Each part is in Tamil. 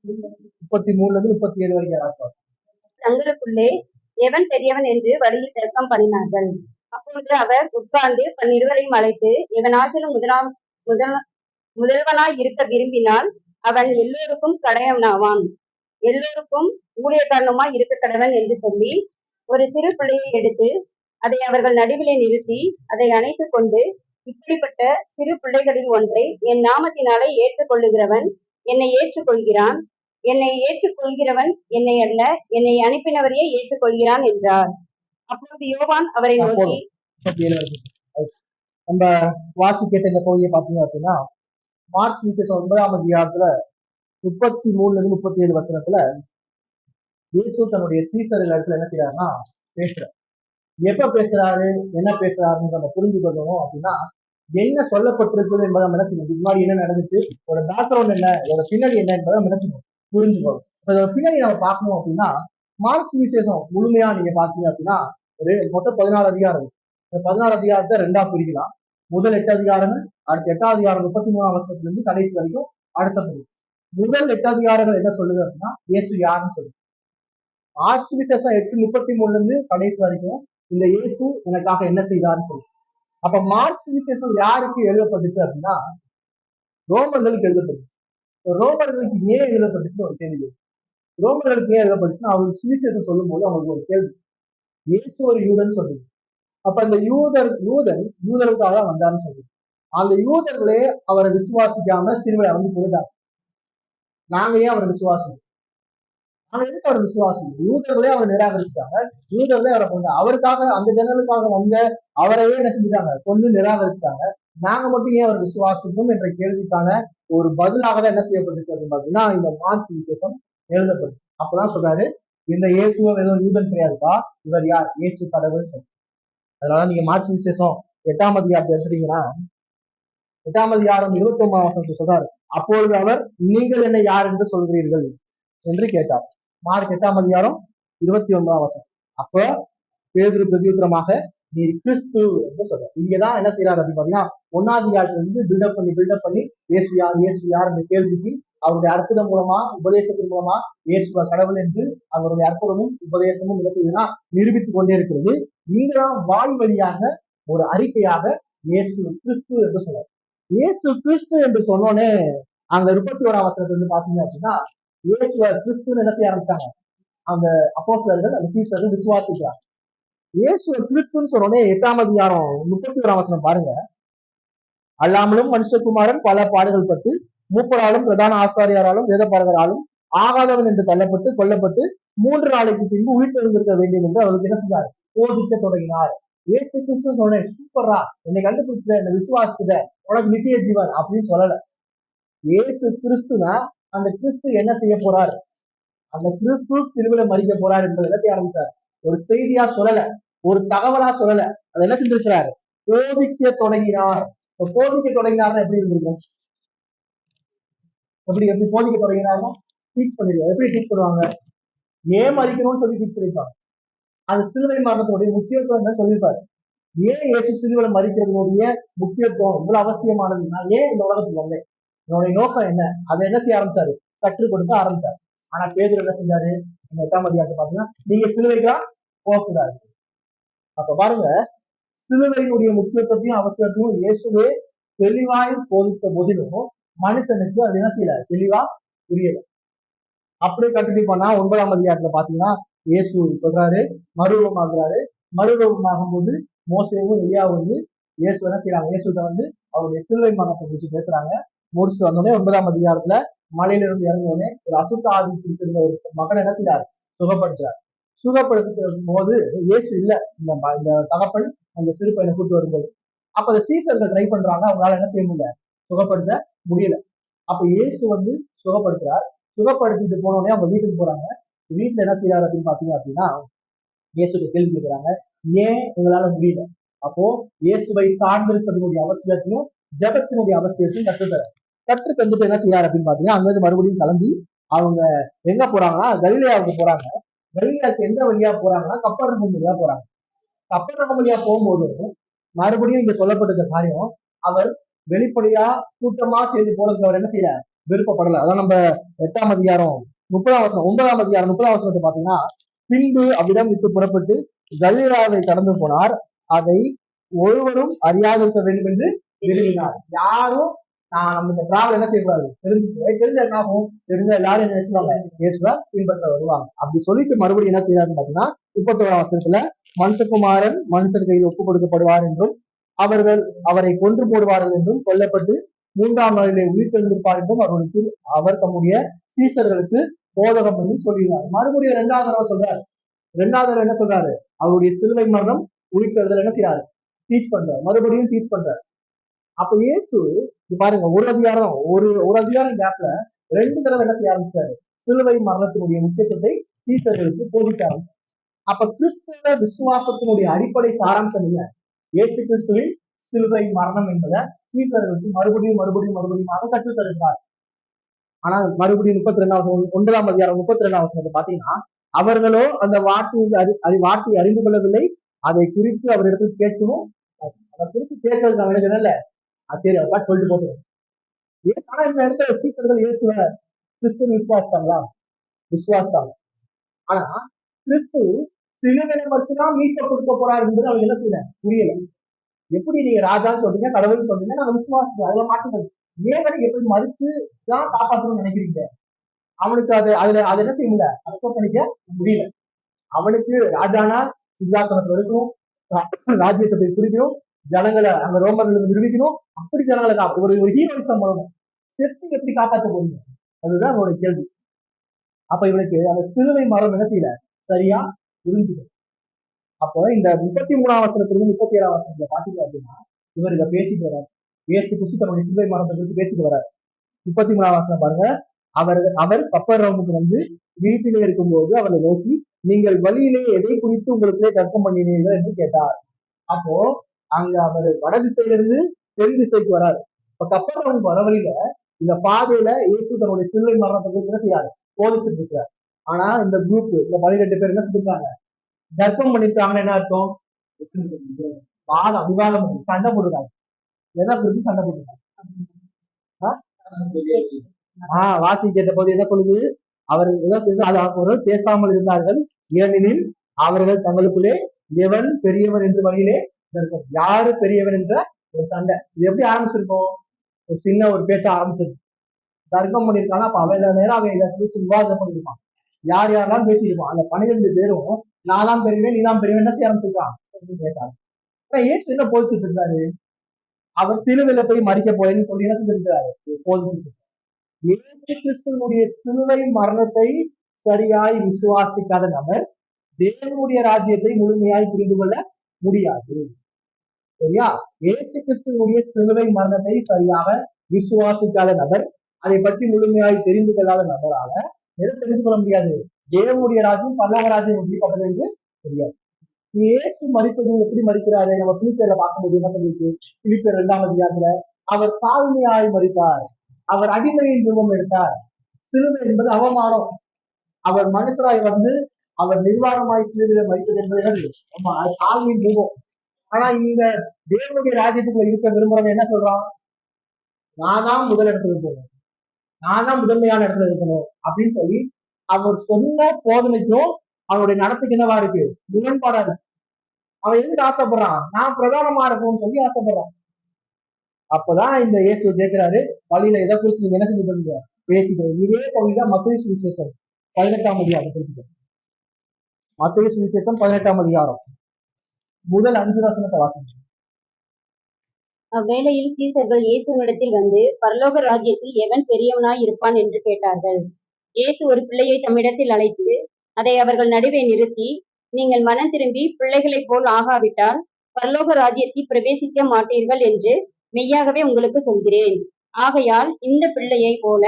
33-37 வரைக்கும் யாராவது. தங்களுக்குள்ளே எவன் பெரியவன் என்று வழியில் தர்க்கம் பண்ணினார்கள். அப்பொழுது அவர் உட்கார்ந்து இருவரையும் அழைத்து, எவனாகிலும் முதல்வனாய் இருக்க விரும்பினால் அவன் எல்லோருக்கும் கடையவனாவான், எல்லோருக்கும் ஊழியக்காரனுமாய் இருக்க கடவன் என்று சொல்லி, ஒரு சிறு பிள்ளையை எடுத்து அதை அவர்கள் நடுவிலே நிறுத்தி அதை அணைத்துக் கொண்டு, இப்படிப்பட்ட சிறு பிள்ளைகளில் ஒன்றை என் நாமத்தினாலே ஏற்றுக்கொள்ளுகிறவன் என்னை ஏற்றுக்கொள்கிறான், என்னை ஏற்றுக்கொள்கிறவன் என்னை அல்ல, என்னை அனுப்பினவரையே ஏற்றுக்கொள்கிறான் என்றார். அப்பொழுது யோவான் அவரை நோக்கி, நம்ம வாசிக்கிட்ட இந்த பகுதியை பார்த்தீங்க அப்படின்னா, மார்க் விசேஷம் 9ஆம் அதிகாரத்துல 33-37 வசனத்துல இயேசு தன்னுடைய சீசர்கள் இடத்துல என்ன செய்யறாருன்னா பேசுறாரு. எப்ப பேசுறாரு, என்ன பேசுறாருன்னு நம்ம புரிஞ்சுக்கணும் அப்படின்னா, என்ன சொல்லப்பட்டிருக்குது என்பதை நம்ம என்ன செய்யணும், இது மாதிரி என்ன நடந்துச்சு, ஒரு பேக்ரவுண்ட் என்ன, ஒரு பின்னணி என்ன என்பதை நம்ம என்ன செய்யணும், புரிஞ்சுக்கணும். அதோட பின்னணி நம்ம பார்க்கணும் அப்படின்னா, மார்க் விசேஷம் முழுமையா நீங்க பாத்தீங்க அப்படின்னா ஒரு மொத்தம் 14 அதிகாரம். இந்த 14 அதிகாரத்தை 2ஆ பிரிக்கலாம். முதல் 8 அதிகாரங்கள், அடுத்த 8ஆம் அதிகாரம் 33ஆம் வசனத்துல இருந்து கடைசி வரைக்கும் அடுத்த பகுதி. முதல் 8 அதிகாரங்கள் என்ன சொல்லுது அப்படின்னா, இயேசு யாருன்னு சொல்லுது. மார்க் விசேஷம் 8:33 இருந்து கடைசி வரைக்கும் இந்த இயேசு எனக்காக என்ன செய்தார்னு சொல்லுது. அப்ப மார்க் விசேஷம் யாருக்கு எழுதப்பட்டுச்சு அப்படின்னா, ரோமர்களுக்கு எழுதப்பட்டுச்சு. ரோமர்களுக்கு ஏன் எழுதப்பட்டுச்சு ஒரு கேள்வி. ரோமர்களுக்கு ஏன் எழுதப்பட்டுச்சுன்னா, அவருக்கு சுவிசேஷம் சொல்லும் போது அவங்களுக்கு ஒரு கேள்வி, இயேசு ஒரு யூதன் சொல்லுது. அப்ப அந்த யூதருக்காக தான் வந்தாருன்னு சொல்லுது. அந்த யூதர்களே அவரை விசுவாசிக்காம சிலுவையில வந்து போயிட்டாங்க. நாங்க ஏன் அவரை விசுவாசிக்கணும், நாங்க எதுக்கு அவரை விசுவாசிக்கணும், யூதர்களே அவரை நிராகரிச்சுட்டாங்க, யூதர்களே அவரை கொண்டு அவருக்காக அந்த ஜனங்களுக்காக வந்த அவரையே என்ன செஞ்சுட்டாங்க, கொண்டு நிராகரிச்சுட்டாங்க, நாங்க மட்டும் ஏன் அவர் விசுவாசிக்கணும் என்ற கேள்விக்கான ஒரு பதிலாக தான் என்ன செய்யப்பட்டுச்சு அப்படின்னு பாத்தீங்கன்னா இந்த மார்க் விசேஷம் எழுதப்பட்டுச்சு. அப்பதான் சொல்றாரு, இந்த இயேசுவ ஏதோ யூதன் கிடையாதுப்பா, இவர் யார், இயேசு கடவுள்னு சொல்றாரு. அதனால நீங்க மார்க் விசேஷம் 8ஆம் அதிகாரத்தை எடுத்துட்டீங்கன்னா, 8ஆம் அதிகாரம் 29ஆம் வசனத்தை சொல்றாரு, அப்பொழுது அவர் நீங்கள் என்னை யார் என்று சொல்கிறீர்கள் என்று கேட்டார். மார்க் 8ஆம் அதிகாரம் 29ஆம் வசனம். அப்ப பேதுரு பிரதியுத்தரமாக நீர் கிறிஸ்து என்று சொல்றாரு. இங்கதான் என்ன செய்யறாரு அப்படின்னு பாத்தீங்கன்னா, 1ஆம் அதிகாரத்துல இருந்து பில்டப் பண்ணி இயேசு யார் என்ற கேள்விக்கு அவருடைய அற்புதம் மூலமா, உபதேசத்தின் மூலமா இயேசுவ கடவுள் என்று அவருடைய அற்புதமும் உபதேசமும் என்ன செய்யுதுன்னா நிரூபித்துக் கொண்டே இருக்கிறது. நீங்களாம் வாய் வழியாக ஒரு அறிக்கையாக இயேசு கிறிஸ்து என்று சொல்றாரு. இயேசு கிறிஸ்து என்று சொன்னோன்னே அங்க 31ஆம் வசனத்துல இருந்து பாத்தீங்க அப்படின்னா, இயேசுவ கிறிஸ்துன்னு என்ன செய்ய ஆரம்பிச்சாங்க, அந்த அப்போஸ்தலர்கள் அந்த சீசர்கள் விசுவாசிக்கிறாங்க. இயேசுவ கிறிஸ்துன்னு சொன்னோடனே 8ஆம் அதிகாரம் 31ஆம் வசனம் பாருங்க, அல்லாமலும் மனுஷகுமாரன் பல பாடுகள் பட்டு மூப்பராலும் பிரதான ஆசாரியாராலும் வேதபாரகராலும் ஆகாதவன் என்று தள்ளப்பட்டு கொல்லப்பட்டு 3 நாளைக்கு பின்பு உயிர்த்தெழுந்திருக்க வேண்டும் என்று அவருக்கு என்ன செஞ்சார், போதிக்க தொடங்கினார். இயேசு கிறிஸ்து சொன்ன சூப்பரா, என்னை கண்டுபிடிச்ச, என்னை விசுவாசித, உனக்கு நித்திய ஜீவன் அப்படின்னு சொல்லல. இயேசு கிறிஸ்துனா அந்த கிறிஸ்து என்ன செய்ய போறார், அந்த கிறிஸ்து சிலுவையில மறிக்க போறார் என்பதை என்ன செய்ய ஆரம்பிச்சார், ஒரு செய்தியா சொல்லல, ஒரு தகவலா சொல்லல, அதை என்ன செஞ்சிருக்கிறார், போதிக்க தொடங்கினார். போதிக்க தொடங்கினார்னா எப்படி இருந்திருக்கும், எப்படி போதிக்க தொடங்கினார்னா டீச் பண்ணிருக்காங்க. எப்படி டீச் பண்ணுவாங்க, ஏன் மறிக்கணும்னு சொல்லி டீச் பண்ணிருப்பாங்க. அந்த சிலுவை மரணத்தினுடைய முக்கியத்துவம் என்ன சொல்லியிருப்பாரு, ஏன் இயேசு சிலுவையில மறிக்கிறதுனுடைய முக்கியத்துவம் இவ்வளவு அவசியமானது, நான் ஏன் இந்த உலகத்துக்கு வந்தேன், என்னுடைய நோக்கம் என்ன, அதை என்ன செய்ய ஆரம்பிச்சாரு, கற்றுக் கொடுக்க ஆரம்பிச்சாரு. ஆனா பேதுரு என்ன செஞ்சாரு, இந்த 8ஆம் அதிகாரத்தை பாத்தீங்கன்னா, நீங்க சிலுவைக்கெல்லாம் போகக்கூடாது. அப்ப பாருங்க, சிலுவையினுடைய முக்கியத்துவத்தையும் அவசியத்தையும் இயேசுவே தெளிவாய் போதித்த போதிலும் மனுஷனுக்கு அது என்ன செய்யல, தெளிவா புரியல. அப்படியே கண்டினியூ பண்ணா 9ஆம் அதிகாரத்துல பாத்தீங்கன்னா இயேசு சொல்றாரு, மறுரூபமாகிறாரு. மறுரூபமாகும் போது மோசேவும் எலியாவும் வந்து இயேசு என்ன செய்யறாங்க, இயேசுகிட்ட வந்து அவருடைய சிலுவை மரணத்தை குறிச்சு பேசுறாங்க. முடிச்சுட்டு வந்தோடனே 9ஆம் அதிகாரத்துல மலையிலிருந்து இறங்குவோடனே ஒரு அசுத்த ஆதி பிடிச்சிருந்த ஒரு மகன் என்ன செய்யறாரு, சுகப்படுத்துறாரு. சுகப்படுத்தும் போது இயேசு இல்ல, இந்த தகப்பன் அந்த சிறு பையனை கூட்டு வரும்போது, அப்ப அந்த சீசர்கள் ட்ரை பண்றாங்க, அவங்களால என்ன செய்ய முடியல, சுகப்படுத்த முடியல. அப்ப இயேசு வந்து சுகப்படுத்துறார். சுகப்படுத்திட்டு போனோடனே அவங்க வீட்டுக்கு போறாங்க. வீட்டுல என்ன செய்யறாரு அப்படின்னு பாத்தீங்க அப்படின்னா, இயேசுக்கு கேள்வி கேட்கிறாங்க, ஏன் உங்களால முடியல. அப்போ இயேசுவை சார்ந்திருப்பதனுடைய அவசியத்தையும் ஜபத்தினுடைய அவசியத்தையும் கற்று தந்துட்டு என்ன செய்யறாரு அப்படின்னு பாத்தீங்கன்னா, அங்கிருந்து மறுபடியும் கிளம்பி அவங்க எங்க போறாங்கன்னா கலிலேயாவுக்கு போறாங்க. கலிலேயாவுக்கு எந்த வழியா போறாங்கன்னா கப்பர்நகூம் வழியா போறாங்க. கப்பர்நகூம் வழியா போகும்போது மறுபடியும் இங்க சொல்லப்பட்டிருக்க காரியம், அவர் வெளிப்படையா கூட்டமா சேர்ந்து போறதுக்கு அவர் என்ன செய்யறாரு, விருப்பப்படல. அதான் நம்ம 8ஆம் அதிகாரம் 30ஆம் வசனம் 9ஆம் அதிகாரம் 30ஆம் வசனத்தை பாத்தீங்கன்னா, பின்பு அவ்விடம் விட்டு புறப்பட்டு கலிலேயாவை கடந்து போனார், அதை ஒருவரும் அறியாதிருக்க வேண்டும் என்று விரும்பினார். யாரும் நம்ம இந்த டிராவல் என்ன செய்யக்கூடாது, தெரிஞ்ச என்ன ஆகும், தெரிஞ்ச எல்லாரும் என்ன செய்வாங்க, இயேசுவை பின்பற்ற வருவாங்க. அப்படி சொல்லிட்டு மறுபடியும் என்ன செய்யறாருன்னு பாத்தீங்கன்னா 31ஆம் வசனத்துல, மனுஷகுமாரன் மனுஷர் கையில் ஒப்புக் கொடுக்கப்படுவார் என்றும் அவர்கள் அவரை கொன்று போடுவார்கள் என்றும் கொல்லப்பட்டு 3ஆம் நாளிலே உயிர்த்தெழுந்திருப்பார் என்றும் அவர் தம்முடைய சீசர்களுக்கு போதகம் பண்ணி சொல்லிடுறாரு. மறுபடியும் 2வது தடவை சொல்றாரு. 2வது தடவை என்ன சொல்றாரு, அவருடைய சிலுவை மரணம் உயிர்த்தெழுதல் என்ன செய்யறாரு, டீச் பண்றாரு, மறுபடியும் டீச் பண்றாரு. அப்ப இயேசு பாருங்க, ஒரு அதிகாரம் கேப்ல 2 தடவை என்ன செய்ய ஆரம்பிச்சாரு, சிலுவை மரணத்தினுடைய முக்கியத்துவத்தை சீசர்களுக்கு போதித்தாரு. அப்ப கிறிஸ்தவ விசுவாசத்தினுடைய அடிப்படை சாராம்சம் என்ன, இயேசு கிறிஸ்துவின் சிலுவை மரணம் என்பதை சீசர்களுக்கு மறுபடியும் கற்றுத் தருகிறார். ஆனா மறுபடியும் 9ஆம் அதிகாரம் 32ஆம் வசனத்தை பாத்தீங்கன்னா, அவர்களோ அந்த வார்த்தையை அறிந்து கொள்ளவில்லை, அதை குறித்து அவரிடத்தில் கேட்கணும், அதை குறித்து கேட்கறது நான் நினைக்கிறேன்ல, சரி அப்பா சொல்லிட்டு போட்டுருவோம். ஆனா இந்த இடத்துல சீசர்கள் இயேசுவ கிறிஸ்துவ விசுவாசித்தாங்க. ஆனா கிறிஸ்து சிலுவையில மட்டும்தான் மீட்ப கொடுக்க போறாரு என்பது அவங்க என்ன செய்யல, புரியல. எப்படி நீங்க ராஜான்னு சொல்றீங்க, கடவுள்னு சொல்றீங்க, நாங்க விசுவாசிக்கிறோம், அதுல மாட்டுறது ஏன் எப்படி மறுத்துதான் காப்பாற்றணும்னு நினைக்கிறீங்க. அவனுக்கு அதை என்ன செய்ய முடியல, அக்செப்ட் பண்ணிக்க முடியல. அவனுக்கு ராஜானா சிங்காசனத்துல இருக்கணும், ராஜ்யத்தை போய் பிடிக்கணும், ஜனங்களை அங்க ரோமர்கள் விடுவிக்கணும், அப்படி ஜனங்களை ஒரு ஹீரோயிசம் பண்ணணும். செத்து எப்படி காப்பாற்ற போறீங்க, அதுதான் அவனோட கேள்வி. அப்ப இவனுக்கு அந்த சிலுவை மரம் என்ன செய்யல, சரியா புரிஞ்சுக்கணும். அப்போ இந்த 33ஆம் வசனத்திலிருந்து 37ஆம் வசனத்துல பாத்தீங்க அப்படின்னா, இவர் இதை பேசிட்டு வர்றாரு. இயேசு கிறிஸ்து தன்னுடைய சிலுவை மரணத்தை குறித்து பேசிட்டு வர்றாரு. 33ஆம் வசனம் பாருங்க, அவர் கப்பர்நகூமுக்கு வந்து வீட்டிலே இருக்கும்போது அவரை நோக்கி, நீங்கள் வழியிலே எதை குறித்து உங்களுக்குள்ளே தர்க்கம் பண்ணினீர்கள் என்று கேட்டார். அப்போ அங்க அவர் வட திசையில இருந்து தென் திசைக்கு வராரு. இப்ப கப்பர்நகூம் வர வழியில இந்த பாதையில இயேசு தன்னுடைய சிலுவை மரணத்தை குறித்து என்ன செய்யாரு, போதிச்சுட்டு இருக்கிறார். ஆனா இந்த குரூப், இந்த 12 பேர் என்ன செஞ்சிருக்காங்க, தர்க்கம் பண்ணிருக்காங்கன்னு என்ன அர்த்தம், விவாதம் சண்டை போட்டுருக்காங்க. எதை குறித்து சண்டை போட்டுருக்காங்க, வாசி கேட்ட போது என்ன சொல்லுது, அவர்கள் பேசாமல் இருந்தார்கள், ஏனெனில் அவர்கள் தங்களுக்குள்ளே எவன் பெரியவன் என்று வழியிலே தர்க்கம், யாரு பெரியவன் என்ற ஒரு சண்டை. இது எப்படி ஆரம்பிச்சிருக்கோம், ஒரு சின்ன ஒரு பேச்ச ஆரம்பிச்சிருக்கும், தர்க்கம் பண்ணிருக்காங்க. அப்ப அவன் நேரம் அவன் இதை குறித்து விவாதம் பண்ணிருப்பான், யார் யாரெல்லாம் பேசியிருப்பான். அந்த 12 பேரும் நான் தான் பெரியவன் நீ தான் பெரியவன் என்ன செய்ய ஆரம்பிச்சிருக்கான், பேசாது. ஏசு என்ன போதிச்சுட்டு இருந்தாரு, அவர் சிலுவையில போய் மறிக்க போறேன்னு சொல்லி என்ன செஞ்சிருக்காரு, போதிச்சுட்டு. இயேசு கிறிஸ்துவனுடைய சிலுவை மரணத்தை சரியாய் விசுவாசிக்காத நபர் தேவனுடைய ராஜ்யத்தை முழுமையாய் புரிந்து கொள்ள முடியாது. சரியா, இயேசு கிறிஸ்துவனுடைய சிலுவை மரணத்தை சரியாக விசுவாசிக்காத நபர், அதை பற்றி முழுமையாய் தெரிந்து கொள்ளாத நபரால எதை தெரிந்து கொள்ள முடியாது, தேவனுடைய ராஜ்யம் பல்லவ ராஜ்யம் எப்படிப்பட்டது என்று தெரியாது. இயேசு மறிப்பது எப்படி மறிக்கிறாரு, நம்ம பிலிப்பியர்ல பார்க்கும்போது என்ன சொல்லிருக்கு, பிலிப்பியர் 2ஆம் அதிகாரத்துல அவர் தாழ்மையாய் மறித்தார், அவர் அடிமையின் ரூபம் எடுத்தார். சிலுவை என்பது அவமானம், அவர் மனுஷராய் வந்து அவர் நிர்வாணமாய் சிலுவையில மறித்தது என்பது தாழ்மையின் ரூபம். ஆனா இந்த தேவனுடைய ராஜ்யத்துக்குள்ள இருக்க விரும்புறவன் என்ன சொல்றான், நான் தான் முதல் இடத்துல இருக்கணும், நான் தான் முதன்மையான இடத்துல இருக்கணும் அப்படின்னு சொல்லி அவர் சொன்ன போதனைக்கும் அவனுடைய நடத்துக்கு என்னவா இருக்கு, முரண்பாடா இருக்கு. அவன் எதுக்கு ஆசைப்படுறான், நான் பிரதானமா இருக்கணும்னு சொல்லி ஆசைப்படுறான். அப்பதான் இந்த இயேசு கேட்கிறாரு, வழியில எதை குறிச்சு நீங்க என்ன செஞ்சு பேசிக்கிறோம். இதே பகுதிதான் மத்தேயு சுவிசேஷம் 18ஆம் அதிகாரம் குறிப்பிட்டோம். மத்தேயு சுவிசேஷம் 18ஆம் அதிகாரம் முதல் 5 வசனத்தை வாசிங்க. அவ்வேளையில் சீசர்கள் இயேசுவினிடத்தில் வந்து, பரலோக ராஜ்யத்தில் எவன் பெரியவனாய் இருப்பான் என்று கேட்டார்கள். இயேசு ஒரு பிள்ளையை தம்மிடத்தில் அழைத்து அதை அவர்கள் நடுவே நிறுத்தி, நீங்கள் மனம் திரும்பி பிள்ளைகளைப் போல் ஆகாவிட்டால் பரலோக ராஜ்யத்தில் பிரவேசிக்க மாட்டீர்கள் என்று மெய்யாகவே உங்களுக்கு சொல்கிறேன். ஆகையால் இந்த பிள்ளையை போல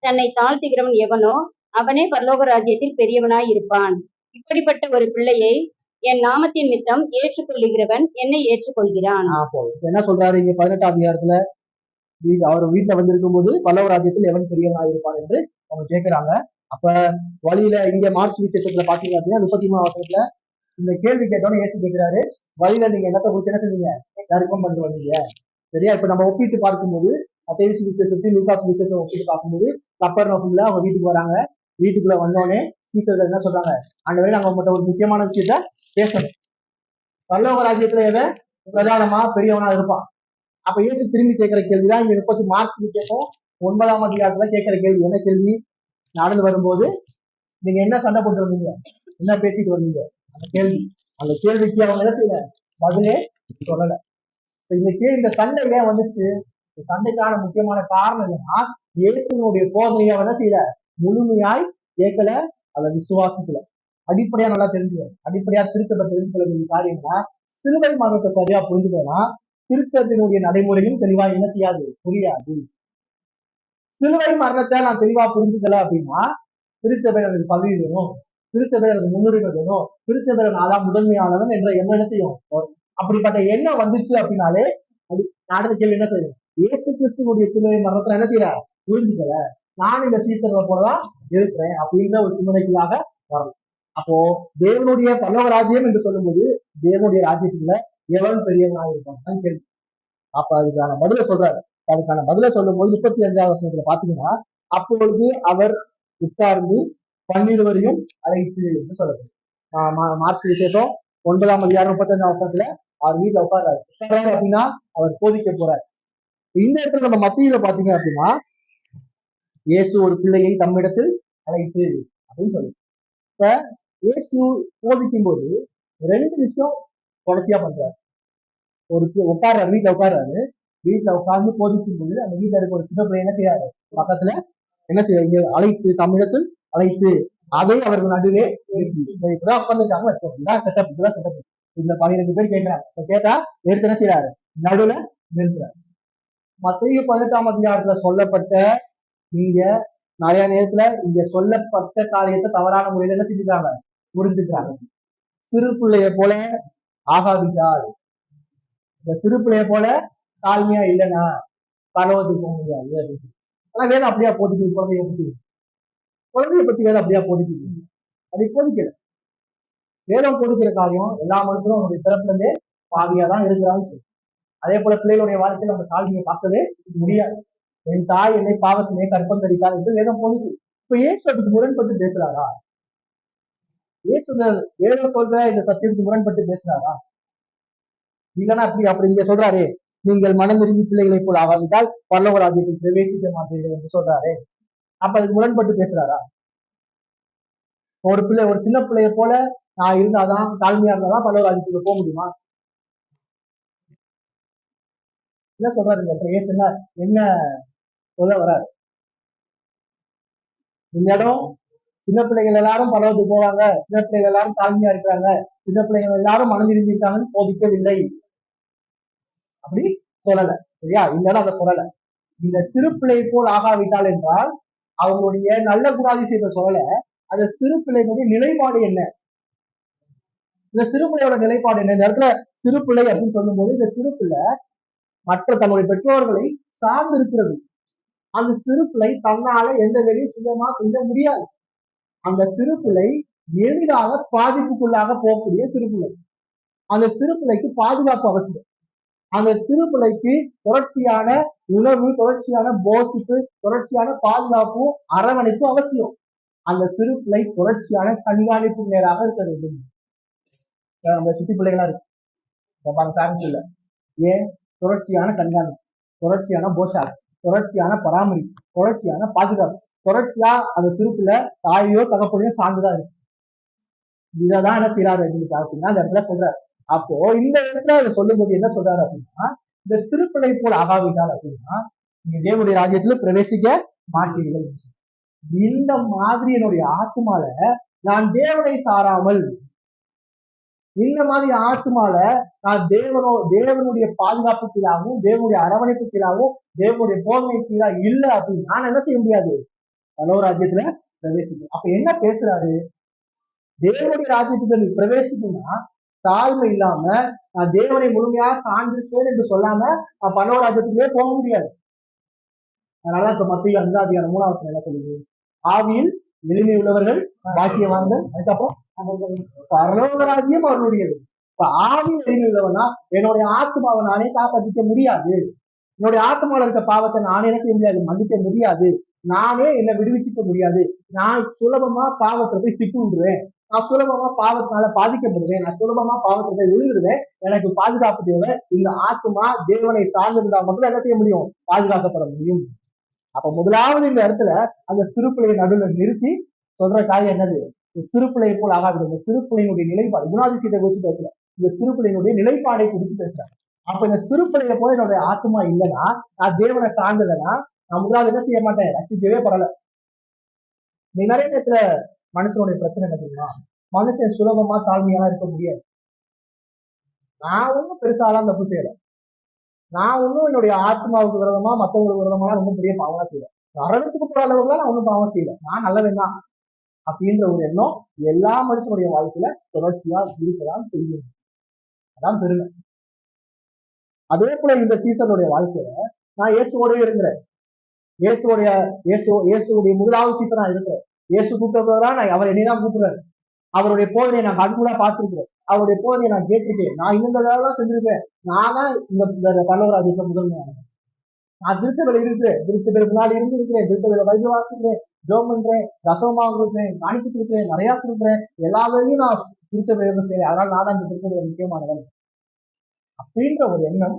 தன்னை தாழ்த்துகிறவன் எவனோ அவனே பரலோக ராஜ்யத்தில் பெரியவனாய் இருப்பான். இப்படிப்பட்ட ஒரு பிள்ளையை என் நாமத்தின் மித்தம் ஏற்றுக்கொள்ளுகிறவன் என்னை ஏற்றுக்கொள்கிறான். என்ன சொல்றாரு இங்க 18ஆம் அதிகாரத்துல, அவர் வீட்டுல வந்திருக்கும் போது பரலோக ராஜ்யத்தில் எவன் பெரியவனாய் இருப்பான் என்று அவங்க கேட்கிறாங்க. அப்ப வழியில இங்க மார்க் விசேஷத்துல பாத்தீங்க அப்படின்னா 33ஆம் வசனத்துல இந்த கேள்வி கேட்டோன்னு இயேசு கேட்கிறாரு, வழியில நீங்க என்னத்தை குறிச்சு என்ன செஞ்சீங்க, தர்க்கம் பண்ணிட்டு வந்தீங்க. சரியா, இப்ப நம்ம ஒப்பிட்டு பார்க்கும்போது மத்தேயு சுவிசேஷத்தையும் லூக்கா சுவிசேஷத்தை ஒப்பிட்டு பார்க்கும்போது கப்பர்நகூம்ல அவங்க வீட்டுக்கு வராங்க. வீட்டுக்குள்ள வந்தோடனே சீசர்கள் என்ன சொல்றாங்க, ஆண்டவரே நாங்க உங்கள்கிட்ட ஒரு முக்கியமான விஷயத்த பேசணும். பரலோக ராஜ்யத்துல எவன் பிரதானமா பெரியவனா இருப்பான். அப்ப இயேசு திரும்பி கேட்கிற கேள்விதான் இங்க 30 மார்க் விசேஷம் 9ஆம் அதிகாரத்துல கேட்கிற கேள்வி. என்ன கேள்வி? நடந்து வரும்போது நீங்க என்ன சண்டை போட்டு வந்தீங்க, என்ன பேசிட்டு வந்தீங்க, அந்த கேள்வி. அந்த கேள்விக்கு அவங்க என்ன செய்யல, பதிலே சொல்லல. இந்த சண்டை ஏன் வந்துச்சு? இந்த சண்டைக்கான முக்கியமான காரணம் என்னன்னா, இயேசுனுடைய போதனையை என்ன செய்யல, முழுமையாய் கேட்கல, அதை விசுவாசிக்கல. அடிப்படையா நல்லா தெரிஞ்சுக்கணும். அடிப்படையா திருச்சபை தெரிந்து கொள்ள வேண்டிய காரியம்னா, சிலுவை மரணத்தை சரியா புரிஞ்சுக்கணும்னா திருச்சபையினுடைய நடைமுறையும் தெளிவா என்ன செய்யாது, புரியாது. சிலுவை மரணத்தை நான் தெளிவா புரிஞ்சுக்கல அப்படின்னா, திருச்சபை எனக்கு பதவி வேணும், திருச்சபை எனக்கு முன்னுரிமை வேணும், திருச்சபை நான் தான் முதன்மையானவன் என்ற எண்ணம் என்ன செய்யும். அப்படிப்பட்ட எண்ணம் வந்துச்சு அப்படின்னாலே அடுத்த கேள்வி என்ன செய்யும், இயேசு கிறிஸ்துவனுடைய சிலுவை மரணத்தை என்ன செய்யல, புரிஞ்சுக்கல, நான் இந்த சீசனை போலதான் இருக்கிறேன் அப்படின்ற ஒரு சிந்தனைக்குள்ளாக வரணும். அப்போ தேவனுடைய பரலோக ராஜ்யம் என்று சொல்லும்போது தேவனுடைய ராஜ்யத்துக்குள்ள எவன் பெரியவனா இருப்பான் கேள்வி. அப்ப அதுக்கான பதில சொல்றாரு. அதுக்கான பதில சொல்லும் போது 35ஆவது வசனத்துல பாத்தீங்கன்னா, அப்பொழுது அவர் உட்கார்ந்து 12 அழைத்து என்று சொல்லப்படுது. மார்க் விசேஷம் 9ஆம் அதிகாரம் 35ஆம் வசனத்துல அவர் வீட்டுல உட்கார்றாரு அப்படின்னா அவர் போதிக்க போறாரு. இந்த இடத்துல நம்ம மத்தியில பாத்தீங்க அப்படின்னா, இயேசு ஒரு பிள்ளையை தம்மிடத்தில் அழைத்து அப்படின்னு சொல்லி, இப்ப இயேசு போதிக்கும் போது 2 விஷயம் தொடர்ச்சியா பண்றாரு. ஒரு உட்கார்றாரு, வீட்டுல உட்கார்றாரு, வீட்டுல உட்கார்ந்து போதிக்கும் போது அந்த வீட்டுல இருக்க ஒரு சின்ன பிள்ளை என்ன செய்யறாரு, பக்கத்துல என்ன செய்ய அழைத்து, தமிழத்தில் அழைத்து, அதை அவர்கள் நடுவே இப்பதான் உட்கார்ந்துருக்காங்க வச்சோம். இதான் செட்டப், இதெல்லாம் செட்டப். இந்த 12 பேர் கேட்கிறாங்க. கேட்டா எடுத்து என்ன செய்யறாரு, நடுவுல நிறுத்துறாரு. மத்தேயு 18ஆம் அதிகாரத்துல சொல்லப்பட்ட நீங்க நிறைய நேரத்துல இங்க சொல்லப்பட்ட காரியத்தை தவறான முறையில என்ன செஞ்சுக்கிறாங்க, புரிஞ்சுக்கிறாங்க. சிறு பிள்ளைய போல ஆகாவிட்டால், இந்த சிறு பிள்ளைய போல தாழ்மையா இல்லைன்னா பரவத்துக்கு போக முடியாது அப்படின்னு. ஆனா வேதம் அப்படியா போதிக்குது, குழந்தைய பத்தி, குழந்தைய பத்தி வேதம் அப்படியா போதிக்குது? அப்படி போதிக்கல. வேதம் போதிக்கிற காரியம் எல்லா மனுஷனும் அவனுடைய பிறப்புல இருந்தே பாவியா தான் இருக்கிறான்னு சொல்லி, அதே போல பிள்ளைகளுடைய வாழ்க்கையில அந்த தாழ்மையை பார்க்கவே முடியாது. என் தாய் என்னை பாவத்திலே கற்பம் தரித்தார் என்று வேதம் போதிக்குது. இப்ப இயேசு அதுக்கு முரண்பட்டு பேசுறாரா? இயேசு வேதம் சொல்ற இந்த சத்தியத்துக்கு முரண்பட்டு பேசுறாரா? இல்லைன்னா அப்படி இங்க சொல்றாரு, நீங்கள் மனம் விரும்பி பிள்ளைகளை போல ஆகாவிட்டால் பரலோக ராஜ்யத்தில் பிரவேசிக்க மாட்டீர்கள் என்று சொல்றாரு. அப்ப அதுக்கு முரண்பட்டு பேசுறாரா? ஒரு சின்ன பிள்ளைய போல நான் இருந்தாதான், தாழ்மையா இருந்தாதான் பரலோக ராஜ்யத்துக்கு போக முடியுமா? என்ன சொல்றாரு இயேசு, என்ன சொல்ல வராரு? இந்த இடம் சின்ன பிள்ளைகள் எல்லாரும் பரவத்துக்கு போவாங்க, சின்ன பிள்ளைகள் எல்லாரும் தாழ்மையா இருக்கிறாங்க, சின்ன பிள்ளைகள் எல்லாரும் மனம் விரும்பிட்டாங்கன்னு போதிக்கவில்லை. அப்படி சொல்லல, சரியா? இந்த இடம் அதை சொல்லல. இந்த சிறு பிள்ளை போல் ஆகாவிட்டால் என்றால் அவங்களுடைய நல்ல குணாதிசயத்தை சொல்லல, அந்த சிறு பிள்ளைகளுடைய நிலைப்பாடு என்ன, இந்த சிறு பிள்ளையோட நிலைப்பாடு என்ன. இந்த இடத்துல சிறு பிள்ளை அப்படின்னு சொல்லும் போது இந்த சிறு பிள்ளை மற்ற தன்னுடைய பெற்றோர்களை சார்ந்து இருக்கிறது. அந்த சிறு பிள்ளை தன்னால எந்த வேலையும் சுயமா செய்ய முடியாது. அந்த சிறு பிள்ளை எளிதாக பாதிப்புக்குள்ளாக போகக்கூடிய சிறு பிள்ளை. அந்த சிறு பிள்ளைக்கு பாதுகாப்பு அவசியம். அந்த சிறு பிள்ளைக்கு தொடர்ச்சியான உணவு, தொடர்ச்சியான போஷிப்பு, தொடர்ச்சியான பாதுகாப்பு, அரவணைப்பு அவசியம். அந்த சிறு பிள்ளை தொடர்ச்சியான கண்காணிப்பு நேராக இருக்க வேண்டும். நம்ம சுத்தி பிள்ளைகளா இருக்கு இல்ல, ஏன்? தொடர்ச்சியான கண்காணிப்பு, தொடர்ச்சியான போஷாக், தொடர்ச்சியான பராமரிப்பு, தொடர்ச்சியான பாதுகாப்பு, தொடர்ச்சியா அந்த சிறு பிள்ளை தாயோ தகப்பனையோ சார்ந்துதான் இருக்கு. இதான் என்ன செய்யறாரு அப்படின்னு பார்த்தீங்கன்னா அந்த இடத்துல சொல்றாரு. அப்போ இந்த இடத்துல அதை சொல்லும் போது என்ன சொல்றாரு அப்படின்னா, இந்த சிறு பிள்ளை போல் ஆகாவிட்டால் அப்படின்னா நீங்க தேவனுடைய ராஜ்யத்துல பிரவேசிக்க மாட்டீர்கள். இந்த மாதிரி என்னுடைய ஆத்மால நான் தேவனை சாராமல், இந்த மாதிரி ஆத்மால நான் தேவனுடைய பாதுகாப்பு கீழாகவும், தேவனுடைய அரவணைப்பு கீழாகவும், தேவனுடைய போதனை கீழா இல்லை அப்படின்னு நான் என்ன செய்ய முடியாது, பரலோக ராஜ்யத்துல பிரவேசிக்கணும். அப்ப என்ன பேசுறாரு? தேவனுடைய ராஜ்யத்துக்கு நீ பிரவேசிக்கணும்னா தாழ்மை இல்லாம நான் தேவனை முழுமையாக சார்ந்திருப்பேன் என்று சொல்லாம நான் பரலோக ராஜ்யத்துக்குள்ளே போக முடியாது. அதனால இப்ப மத்திய 5ஆம் அதிகாரம் 3ஆம் வசனம் என்ன சொல்லுது? ஆவியில் எளிமை உள்ளவர்கள் பாக்கியவான்கள், அதுக்கப்புறம் பரலோக ராஜ்யம் அவர்களுடையது. இப்ப ஆவியில் எளிமை உள்ளவனா என்னுடைய ஆத்மாவை நானே காப்பாற்றிக்க முடியாது. என்னுடைய ஆத்மாவில் இருக்க பாவத்தை நானே என்ன செய்ய முடியாது, மன்னிக்க முடியாது. நானே என்னை விடுவிச்சுக்க முடியாது. நான் சுலபமா பாவத்தை போய் சிக்குண்டுருவேன். நான் சுலபமா பாவத்தினால பாதிக்கப்படுவேன். நான் சுலபமா பாவத்தை போய் விழுந்துடுவேன். எனக்கு பாதுகாப்பு தேவை. இந்த ஆத்மா தேவனை சார்ந்திருந்தா மட்டும் என்ன செய்ய முடியும், பாதுகாக்கப்பட முடியும். அப்ப முதலாவது இந்த இடத்துல அந்த சிறு பிள்ளையை நடுவில் நிறுத்தி சொல்ற காரியம் என்னது, இந்த சிறு பிள்ளையை போல் ஆகாது. இந்த சிறு பிள்ளையினுடைய நிலைப்பாடு, குணாதிசயத்தை குறித்து பேசல, இந்த சிறு பிள்ளையினுடைய நிலைப்பாடை குறித்து பேசுறாங்க. அப்ப இந்த சிறு பிள்ளைய போல என்னுடைய ஆத்மா இல்லைன்னா, நான் தேவனை சார்ந்தலைன்னா, நான் முதலாவது என்ன செய்ய மாட்டேன், ரசிக்கவே படல. நீ நிறைய நேரத்துல மனுஷனுடைய பிரச்சனை என்ன தெரியுமா, மனுஷன் சுலபமா தாழ்மையா இருக்க முடியாது. நான் ஒன்னும் பெருசாலாம் தப்பு செய்யல. நான் ஒன்னும் என்னுடைய ஆத்மாவுக்கு விரோதமா மற்றவங்களுக்கு விரோதமா ரொம்ப பெரிய பாவம் செய்யல. நரகத்துக்கு போற அளவுக்குலாம் நான் ஒன்றும் பாவம் செய்யல. நான் நல்லவன் தான் அப்படின்ற ஒரு எண்ணம் எல்லா மனுஷனுடைய வாழ்க்கையில தொடர்ச்சியா இருக்கதான் செய்யும். அதான் பெருமை. அதே போல இந்த சீசனுடைய வாழ்க்கையில நான் இயேசுவோடய இருக்கிறேன். இயேசுடைய முதலாவது சீசனா இருக்கிறேன். இயேசு கூப்பிட்டதான் நான் அவர் என்னைதான் கூப்பிடுறாரு. அவருடைய போதனையை நான் கண்கூடா பார்த்திருக்கிறேன். அவருடைய போதனையை நான் கேட்டிருக்கேன். நான் இந்த வேலைலாம் செஞ்சிருக்கேன். நான் தான் இந்த பல்லவராஜ்யத்துல முதன்மையான நான் திருச்சபையில இருக்கிறேன். திருச்சபையில முன்னாடி இருக்கிறேன். திருச்சபையில பைபிள் வாசிக்கிறேன், ஜெபம் பண்றேன், ரசமா கொடுக்குறேன், காணிப்பு கொடுக்குறேன், நிறைய கொடுக்குறேன். எல்லா வேலையும் நான் திருச்சபையில செய்யறேன். அதனால நான் அந்த திருச்சபையில முக்கியமானவன் அப்படின்ற ஒரு எண்ணம்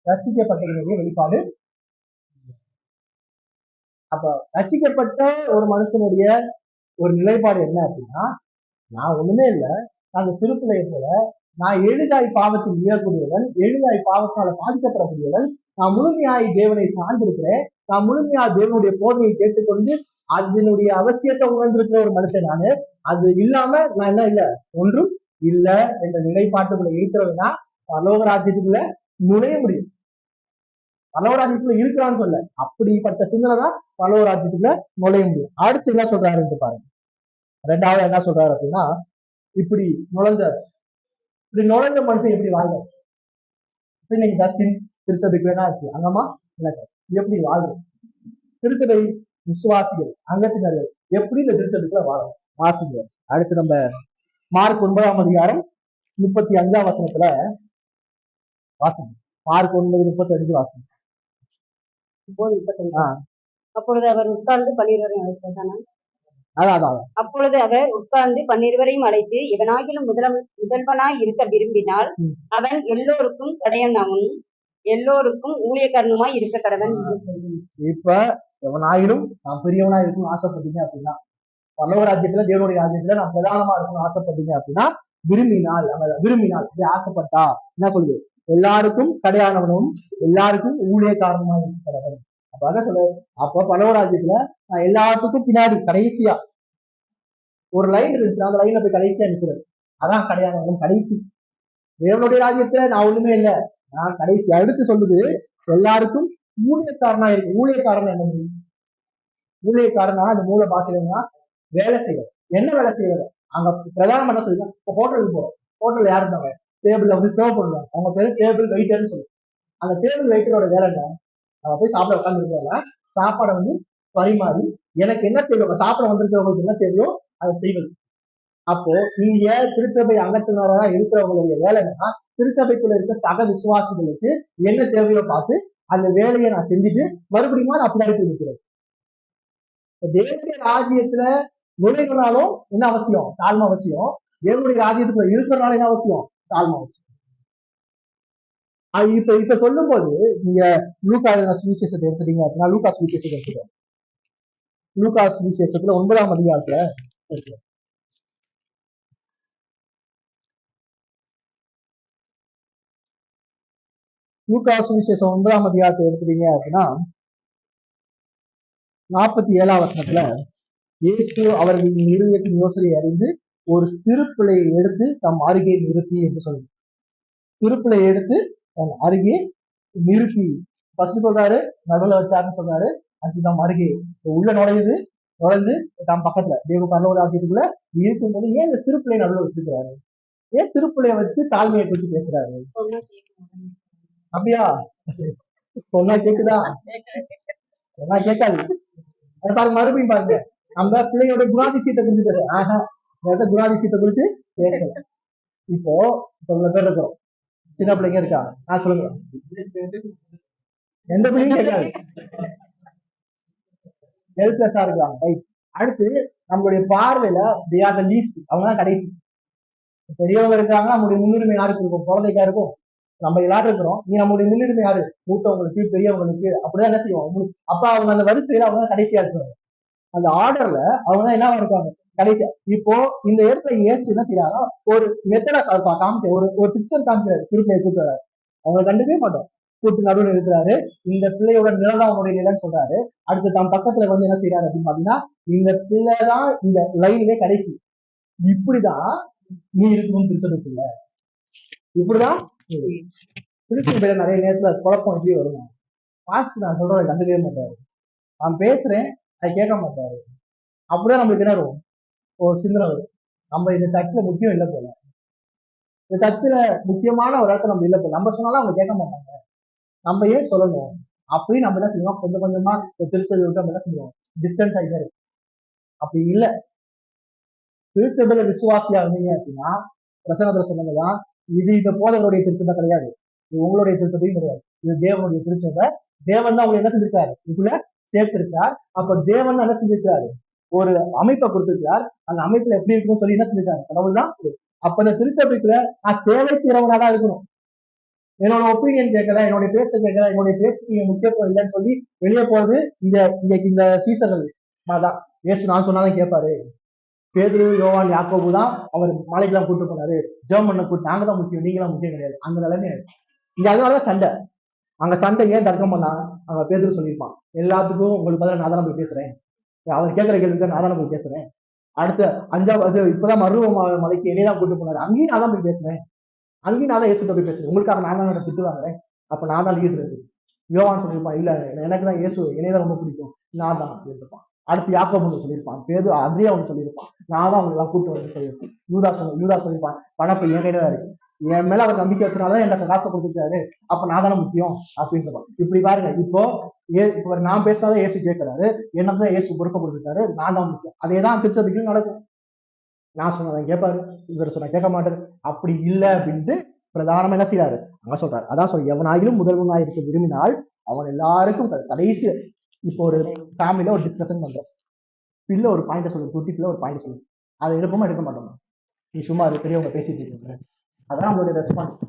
ரட்சிக்கப்பட்டவர்களுடைய வெளிப்பாடு. அப்ப ரட்சிக்கப்பட்ட ஒரு மனுஷனுடைய ஒரு நிலைப்பாடு என்ன அப்படின்னா, நான் ஒண்ணுமே இல்லை, அந்த சிறு பிள்ளையை போல நான் எளிதாய் பாவத்தில் விழக்கூடியவன், எளிதாய் பாவத்தினால பாதிக்கப்படக்கூடியவன். நான் முழுமையாய் தேவனை சார்ந்திருக்கிறேன். நான் முழுமையா தேவனுடைய போதனையை கேட்டுக்கொண்டு அதனுடைய அவசியத்தை உணர்ந்திருக்கிற ஒரு மனுஷன் நானு. அது இல்லாம நான் என்ன இல்லை, ஒன்றும் இல்லை என்ற நிலைப்பாட்டுக்குள்ள இருக்கிறவனா பரலோகராஜ்யத்துக்குள்ள நுழைய முடியும். பரலோகராஜ்யத்துக்குள்ள இருக்கிறான்னு சொல்ல, அப்படிப்பட்ட சிந்தனை தான் பரலோகராஜ்யத்துக்குள்ள நுழைய முடியும். அடுத்து என்ன சொல்றாருன்னு பாருங்க. ரெண்டாவது என்ன சொல்றாரு அப்படின்னா, இப்படி நுழைஞ்சாச்சு, இப்படி நுழைஞ்ச மனுஷன் எப்படி வாழ்ந்தாரு, இன்னைக்கு ஜஸ்டின் திருச்சபைக்கு வேணா ஆச்சு அங்கம்மா எப்படி வாழ்றது, திருச்சபை விசுவாசிகள் அங்கத்தினர்கள் எப்படி இந்த திருச்சபைக்குள்ள வாழணும் வாசிங்க. அடுத்து நம்ம மார்க் 9ஆம் அதிகாரம் 35ஆம் வசனத்துல வாசிங்க. மார்க் 9:35 வாசிங்க. அப்பொழுது அவர் உட்கார்ந்து 12 அழைத்தானா, அதான் அப்பொழுது அவர் உட்கார்ந்து 12 அழைத்து, இவனாகிலும் முதல்வனாய் இருக்க விரும்பினால் அவன் எல்லோருக்கும் கடையனாகவும் எல்லோருக்கும் ஊழியக்காரனுமாய் இருக்க கடவன் என்று சொல்லி. இப்ப எவனாயிலும் நான் பெரியவனா இருக்கணும்னு ஆசைப்பட்டீங்க அப்படின்னா, பல்லவராஜ்யத்துல தேவனுடைய ராஜ்யத்துல நான் பிரதானமா இருக்கணும்னு ஆசைப்பட்டீங்க அப்படின்னா, விரும்பினால் ஆசைப்பட்டா என்ன சொல்லுது, எல்லாருக்கும் கடையானவனும் எல்லாருக்கும் ஊழியக்காரனுமா இருக்க கடவன். அப்ப அதான் சொல்லு. அப்ப பல்லவராஜ்யத்துல நான் எல்லாத்துக்கும் பின்னாடி கடைசியா ஒரு லைன் இருந்துச்சு, அந்த லைன்ல போய் கடைசியா நிற்கிறது. அதான் கடையானவனும் கடைசி. தேவனுடைய ராஜ்யத்துல நான் ஒண்ணுமே இல்லை, நான் கடைசி. அடுத்து சொல்லுது எல்லாருக்கும் ஊழியக்காரனா இருக்கு. ஊழியக்காரன் என்ன முடியும், ஊழியக்காரனா அந்த மூல பாசையிலன்னா வேலை செய்யறது. என்ன வேலை செய்யறது, அங்க பிரதானம் என்ன சொல்லுங்க, இப்போ ஹோட்டலுக்கு போறோம், ஹோட்டல் யாரு இருந்தாங்க, டேபிள்ல வந்து சர்வ் பண்ணுவாங்க, அவங்க பேரு டேபிள் வெயிட்டர்னு சொல்லுவாங்க. அந்த டேபிள் வெயிட்டரோட வேலை என்ன, நம்ம போய் சாப்பிட உட்காந்துருக்கோம்ல, சாப்பாடை வந்து பரிமாறி எனக்கு என்ன தேவையோ, சாப்பிட வந்திருக்கிறவங்களுக்கு என்ன தேவையோ அதை செய்வது. அப்போ நீங்க திருச்சபை அங்கத்தினராக இருக்கிறவங்களுடைய வேலை என்னன்னா, திருச்சபைக்குள்ள இருக்க சக விசுவாசிகளுக்கு என்ன தேவையோ பார்த்து அந்த வேலையை நான் செஞ்சுட்டு மறுபடியும் நான் பின்னாடி போய் நிற்கிறேன். தேவனுடைய ராஜ்யத்துல நுழைவுனாலும் என்ன அவசியம், தாழ்மை அவசியம். தேவனுடைய ராஜ்யத்துக்குள்ள இருக்கிறனால என்ன அவசியம், தாழ்மை அவசியம். இப்ப சொல்லும் போது நீங்க லூக்கா சுவிசேஷத்தை எடுத்துட்டீங்க அப்படின்னா, லூக்கா சுவிசேஷத்தை எடுத்துக்கோங்க. லூக்கா சுவிசேஷத்துல 9ஆம் அதிகாரத்துல இருக்கு. லூக்கா சுவிசேஷம் 9ஆம் அதிகாரத்தை எடுத்துட்டீங்க அப்படின்னா 47ஆம் வசனத்துல, இயேசு அவர்களின் இருதயத்தின் யோசனையை அறிந்து ஒரு சிறு பிள்ளையை எடுத்து தம் அருகே நிறுத்தி என்று சொல்லுங்க. சிறு பிள்ளையை எடுத்து தம் அருகே நிறுத்தி ஃபர்ஸ்ட் சொல்றாரு, நடுவில் வச்சாருன்னு சொல்றாரு. அது தம் அருகே உள்ள நுழைஞ்சு தம் பக்கத்துல தேவ பரலோகராஜ்யத்துக்குள்ள இருக்கும்போது ஏன் இந்த சிறு பிள்ளையை நடுவில் வச்சிருக்கிறாரு, ஏன் சிறு பிள்ளைய வச்சு தாழ்மையை பற்றி பேசுறாரு? அப்படியா, சொன்னா கேக்குதா, சொன்னா கேட்காது. பாருங்க, மறுபடியும் பாருங்க, நம்ம பிள்ளையோட குணாதிசயத்தை குறிச்சு பேசுறோம், குணாதிசயத்தை குறிச்சு பேசல. இப்போ இவ்வளவு பேர் இருக்கிறோம், சின்ன பிள்ளைங்க இருக்கா, நான் சொல்லுங்க. எந்த பிள்ளையும் கேட்காது, ஹெல்ப்லெஸ்ஸா இருக்காங்க. ரைட். அடுத்து நம்மளுடைய பார்வையில they are the least, அவங்க தான் கடைசி. பெரியவங்க இருக்காங்க, நம்மளுடைய முன்னுரிமை யாருக்கு இருக்கும்? குழந்தைக்கா இருக்கும். நம்ம எல்லாரும் இருக்கிறோம், நீ நம்மளுடைய முன்னுரிமை யாரு? மூத்தவங்களுக்கு, பெரியவங்களுக்கு. அப்படிதான் என்ன செய்வோம்? அப்ப அவங்க அந்த வரிசையில அவங்க தான் கடைசியா இருக்காங்க, அந்த ஆர்டர்ல அவங்க தான் என்ன இருக்காங்க கடைசியா. இப்போ இந்த இடத்துல ஏசு என்ன செய்யறாங்க, ஒரு மெத்தடா காமிக்க, ஒரு ஒரு பிக்சர் காமிக்கிறாரு. சிறுபிள்ளையை கூட்டு வராரு, அவங்களை கண்டுக்கவே மாட்டோம், கூட்டு நடுவில் இருக்கிறாரு. இந்த பிள்ளையோட நிலம் அவங்களுடைய நிலன்னு சொல்றாரு. அடுத்து தம் பக்கத்துல வந்து என்ன செய்யறாரு அப்படின்னு பாத்தீங்கன்னா, இந்த பிள்ளைதான் இந்த லைன்ல கடைசி. இப்படிதான் நீ இருக்கணும் திருச்சபைக்குள்ள, இப்படிதான் திருச்சபையில நிறைய நேரத்துல குழப்பம் எப்படி வரும். பாஸ்ட் நான் சொல்றதை கண்டுக்கவே மாட்டாரு, நான் பேசுறேன் அதை கேட்க மாட்டாரு. அப்படியே நம்மளுக்கு என்ன வரும், ஒரு சிந்தனை வரும், நம்ம இந்த சர்ச்சில் முக்கியம் இல்லை போல, இந்த சர்ச்சில் முக்கியமான ஒரு இடத்துல நம்ம இல்லை போல, நம்ம சொன்னாலும் அவங்க கேட்க மாட்டாங்க, நம்ம ஏன் சொல்லணும் அப்படின்னு நம்ம என்ன செய்வோம், கொஞ்சம் கொஞ்சமா திருச்சபை விட்டு நம்ம என்ன செய்வோம், டிஸ்டன்ஸ் ஆகிட்டே இருக்கு. அப்படி இல்லை, திருச்சபையில விசுவாசியா இருந்தீங்க அப்படின்னா, பிரசங்கத்துல சொன்னதுதான், இது இந்த போதவருடைய திருச்சபை கிடையாது, இது உங்களுடைய திருச்சபையும் கிடையாது, இது தேவனுடைய திருச்சபை. தேவன் தான் அவங்க என்ன செஞ்சிருக்காரு, இதுக்குள்ள சேர்த்திருக்கார். அப்ப தேவன் என்ன செஞ்சிருக்காரு, ஒரு அமைப்பை கொடுத்திருக்கார். அந்த அமைப்புல எப்படி இருக்குன்னு சொல்லி என்ன செஞ்சிருக்காரு, கடவுள் தான். அப்ப இந்த திருச்சபைக்குள்ள நான் சேவை செய்யறவனா தான் இருக்கணும். என்னோட ஒப்பீனியன் கேட்கல, என்னுடைய பேச்சை கேட்கல, என்னுடைய பேச்சுக்கு முக்கியத்துவம் இல்லைன்னு சொல்லி வெளியே போறது இந்த இன்னைக்கு இந்த சீசர்கள் தான். ஏசு நான் சொன்னாதான் கேட்பாரு. பேதுரு, யோவான், யாக்கோபு தான் அவர் மலைக்கெல்லாம் கூட்டு போனாரு, ஜெர்மனை கூட்டு, நாங்க தான் முக்கியம், நீங்களாம் முக்கியம் கிடையாது, அந்த நிலைமை இங்க. அதனாலதான் சண்டை. அங்க சண்டை ஏன் தர்க்கம் பண்ணா, அங்க பேதுரு சொல்லியிருப்பான், எல்லாத்துக்கும் உங்களுக்கு பதிலாக நான் தான் போய் பேசுறேன், அவர் கேட்கிற கேள்விக்கு நான் தான் போய் பேசுறேன். அடுத்த 5வது இப்பதான் மருவ மலைக்கு என்னையதான் கூட்டு போனாரு, அங்கேயும் நான் தான் போய் பேசுறேன், அங்கேயும் நான் தான் இயேசுட்ட போய் பேசுறேன், உங்களுக்காக நான் தான் திட்டு வாங்குறேன், அப்ப நான் தான் லீடர் இருக்கு. யோவான் சொல்லியிருப்பான், இல்ல எனக்கு தான் இயேசு என்னையதான் ரொம்ப பிடிக்கும், நான் தான் இருப்பான். அடுத்து யாக்கோபு சொல்லியிருப்பான், பேது அந்திரியா ஒன்று சொல்லியிருப்பான், நான் தான் அவங்க எல்லாம் கூட்டு வந்து சொல்லியிருப்பான். யூதா சொல்லியிருப்பான், பணப்பை என் கையில தான் இருக்கு, என் மேல அவர் நம்பிக்கை வச்சனாலதான் எனக்கு காசை கொடுத்துருக்காரு, அப்ப நான் தானே முக்கியம் அப்படின்னு. இப்படி பாருங்க, இப்போ நான் பேசினாதான் இயேசு கேட்கிறாரு, என்னதான் இயேசு பொறுப்பை கொடுத்துருக்காரு, நான் தான் முக்கியம். அதேதான் திருச்சபைக்கும் நடக்கும். நான் சொன்னதான் கேட்பாரு, இவர் சொன்ன கேட்க மாட்டாரு. அப்படி இல்லை அப்படின்ட்டு பிரதானமா என்ன செய்யறாரு அங்க சொல்றாரு. அதான் சொல்ற, எவனாயிலும் முதல்வனாக இருக்க விரும்பினால் அவன் எல்லாருக்கும் கடைசி. இப்போ ஒரு ஃபேமிலியில ஒரு டிஸ்கஷன் பண்றோம், பிள்ளை ஒரு பாயிண்ட சொல்லு, குட்டி பிள்ளை ஒரு பாயிண்ட் சொல்லு, அதை எடுப்போமா எடுக்க மாட்டோம், நீ சும்மா அது பெரியவங்க பேசிட்டு இருக்க, அதான் நம்மளுடைய ரெஸ்பான்ஸ்.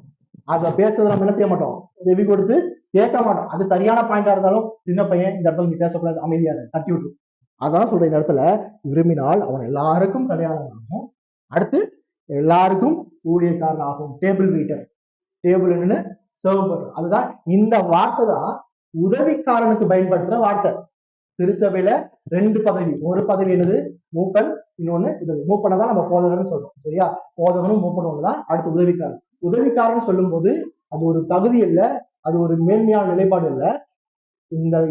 அதை பேசுறத நம்ம என்ன செய்ய மாட்டோம், செவி கொடுத்து கேட்க மாட்டோம். அது சரியான பாயிண்டா இருந்தாலும் சின்ன பையன் இந்த இடத்துல நீ பேசக்கூடாது, அமைதியாக தட்டி விட்டு. அதான் சொல்ற, இந்த இடத்துல விரும்பினால் அவன் எல்லாருக்கும் கல்யாணம் ஆகும், அடுத்து எல்லாருக்கும் ஊழியக்காரன் ஆகும். டேபிள் வெயிட்டர், டேபிள் என்னன்னு சர்வ் பண்ற, அதுதான் இந்த வார்த்தை தான் உதவிக்காரனுக்கு பயன்படுத்துற வார்த்தை. திருச்சபையில 2 பதவி, ஒரு பதவி என்னது மூப்பன், இன்னொன்னு உதவி. மூப்பனை தான் நம்ம போதகர்னு சொல்றோம், சரியா? போதகனும் மூப்பனும் தான். அடுத்து உதவிக்காரன். உதவிக்காரன் சொல்லும் போது அது ஒரு தகுதி இல்லை, அது ஒரு மேன்மையான நிலைப்பாடு இல்லை.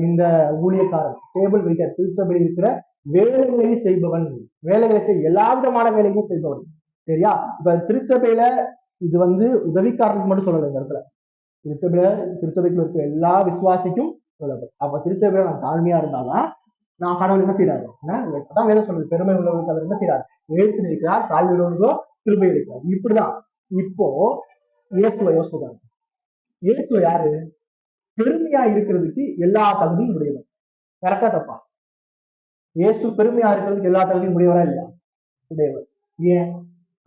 இந்த ஊழியக்காரன் டேபிள் வெயிட்டர், திருச்சபையில் இருக்கிற வேலைகளை செய்பவன், வேலைகளை எல்லா விதமான வேலைகளும் செய்பவன், சரியா? இப்ப திருச்சபையில இது உதவிக்காரனுக்கு மட்டும் சொல்லலை, இந்த இடத்துல திருச்சபைக்குள்ள இருக்கிற எல்லா விசுவாசிக்கும் சொல்லப்படும். அப்ப திருச்சபையில நான் தாழ்மையா இருந்தாதான் நான் கடவுள் என்ன செய்யறாரு, அதான் வேற சொல்றது, பெருமை உள்ளவர்களுக்கு அவர் என்ன செய்யறாரு, எழுத்து இருக்கிறார், தாழ்வு உள்ளவர்களுக்கோ கிருபை இருக்கிறார். இப்படிதான். இப்போ இயேசுவை யோசிக்கிறாங்க, இயேசு யாரு? பெருமையா இருக்கிறதுக்கு எல்லா தகுதியும் உடையவர். கரெக்டா தப்பா? இயேசு பெருமையா இருக்கிறதுக்கு எல்லா தகுதியும் உடையவரா இல்லையா? உடையவர். ஏன்?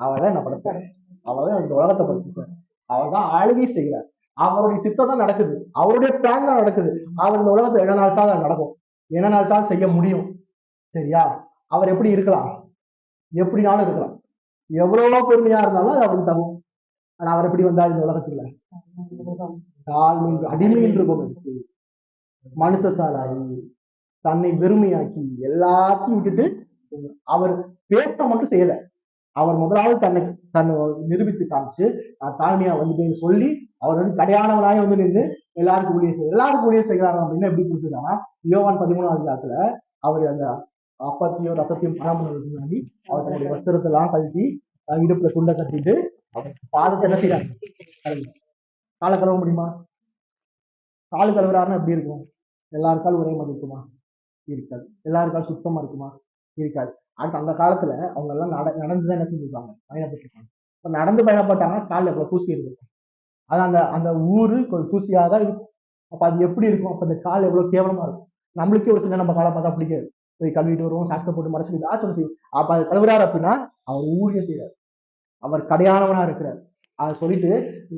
அவர் தான் என்ன படைத்தார், அவர் தான் இந்த உலகத்தை படைச்சிருக்கார், அவர் தான் ஆளுகை செய்கிறார், அவருடைய சித்தம் தான் நடக்குது, அவருடைய பிளான் தான் நடக்குது. அவர் இந்த உலகத்தை என்ன நாள் நடக்கும், என்ன நாள் செய்ய முடியும், சரியா? அவர் எப்படி இருக்கலாம், எப்படினாலும் இருக்கலாம், எவ்வளவோ பெருமையா இருந்தாலும் அது அவருக்கு தகும். ஆனா அவர் எப்படி வந்தார் இந்த உலகத்துல? அடிமை என்று மனுஷ சாலாகி தன்னை வெறுமையாக்கி எல்லாத்தையும் விட்டுட்டு, அவர் பேச மட்டும் செய்யல, அவர் முதலாவது தன்னை நிரூபித்து காமிச்சு நான் தாழ்மையா வந்துட்டேன்னு சொல்லி அவர் கடையானவனாய் நின்று எல்லாருக்கும் ஊழியர் செய்கிறாங்க அப்படின்னு எப்படி கொடுத்துருக்காங்கன்னா, யோவான் 13வது அதிகாரத்துல அவர் அந்த அப்பத்தையும் ரசத்தையும் பராமரிக்கு முன்னாடி அவர் தன்னுடைய வஸ்திரத்தை எல்லாம் கழட்டி இடுப்புல துண்டை கட்டிட்டு அவர் பாதத்தை என்ன செய்யறாங்க, காலை கழுவ முடியுமா? காலு கழுவுறாருன்னா எப்படி இருக்கும்? எல்லாருக்காலும் ஒரே மாதிரி இருக்குமா? இருக்காது. எல்லாருக்காலும் சுத்தமா இருக்குமா? இருக்காது. அடுத்து அந்த காலத்துல அவங்க எல்லாம் நடந்துதான் என்ன செஞ்சிருப்பாங்க, பயணப்பட்டிருப்பாங்க. இப்ப நடந்து பயணப்பட்டாங்கன்னா காலில் எவ்வளவு தூசி இருந்திருக்கும். அது அந்த ஊரு கொஞ்சம் தூசியாதான் இருக்கும். அப்ப அது எப்படி இருக்கும்? அப்ப அந்த கால் எவ்வளவு கேவலமா இருக்கும். நம்மளுக்கே ஒரு சின்ன நம்ம காலை பார்த்தா பிடிக்காது. போய் கழுவிட்டு வருவோம், சாக்ஸை போட்டு மறைச்சிட்டு ஆச்சு செய்யும். அப்ப அது கழுவுறாரு அப்படின்னா அவர் ஊழியம் செய்யறாரு, அவர் கடையானவனா இருக்கிறார். அதை சொல்லிட்டு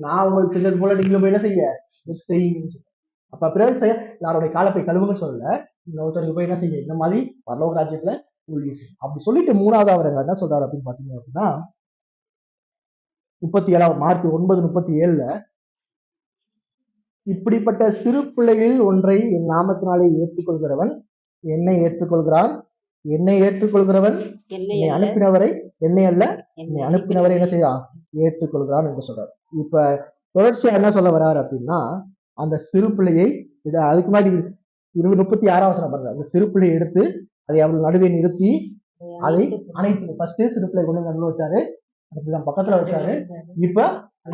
நான் உங்களுக்கு செஞ்சது போல நீங்களும் போய் என்ன செய்யுங்கன்னு சொல்லி. அப்ப பிறகு யாருடைய காலை போய் கழுவுன்னு சொல்லல, இன்னொருத்தருக்கு போய் என்ன செய்ய, இந்த மாதிரி பரலோக ராஜ்யத்துல ஊழியம் செய்யும் அப்படி சொல்லிட்டு மூணாவது அவர் என்ன சொல்றாரு அப்படின்னு பாத்தீங்க அப்படின்னா 37 மார்க் 9:37 இப்படிப்பட்ட சிறு பிள்ளையில் ஒன்றை என் நாமத்தினாலே ஏற்றுக்கொள்கிறவன் என்னை ஏற்றுக்கொள்கிறான், என்னை ஏற்றுக்கொள்கிறவன் என்னை அனுப்பினவரை, என்னை அல்ல என்னை அனுப்பினவரை என்ன செய்யறான், ஏற்றுக்கொள்கிறான் என்று சொல்றாரு. இப்ப தொடர்ச்சியா என்ன சொல்ல வர்றாரு அப்படின்னா, அந்த சிறு பிள்ளையை அதுக்கு முன்னாடி 36 வசனம் பண்றாரு. அந்த சிறு பிள்ளையை எடுத்து அதை அவர்கள் நடுவே நிறுத்தி அதை அனைத்து ஃபர்ஸ்ட் சிறு பிள்ளை கொண்டு நடுவில் வச்சாரு, அடுத்துதான் பக்கத்துல வச்சாரு, இப்ப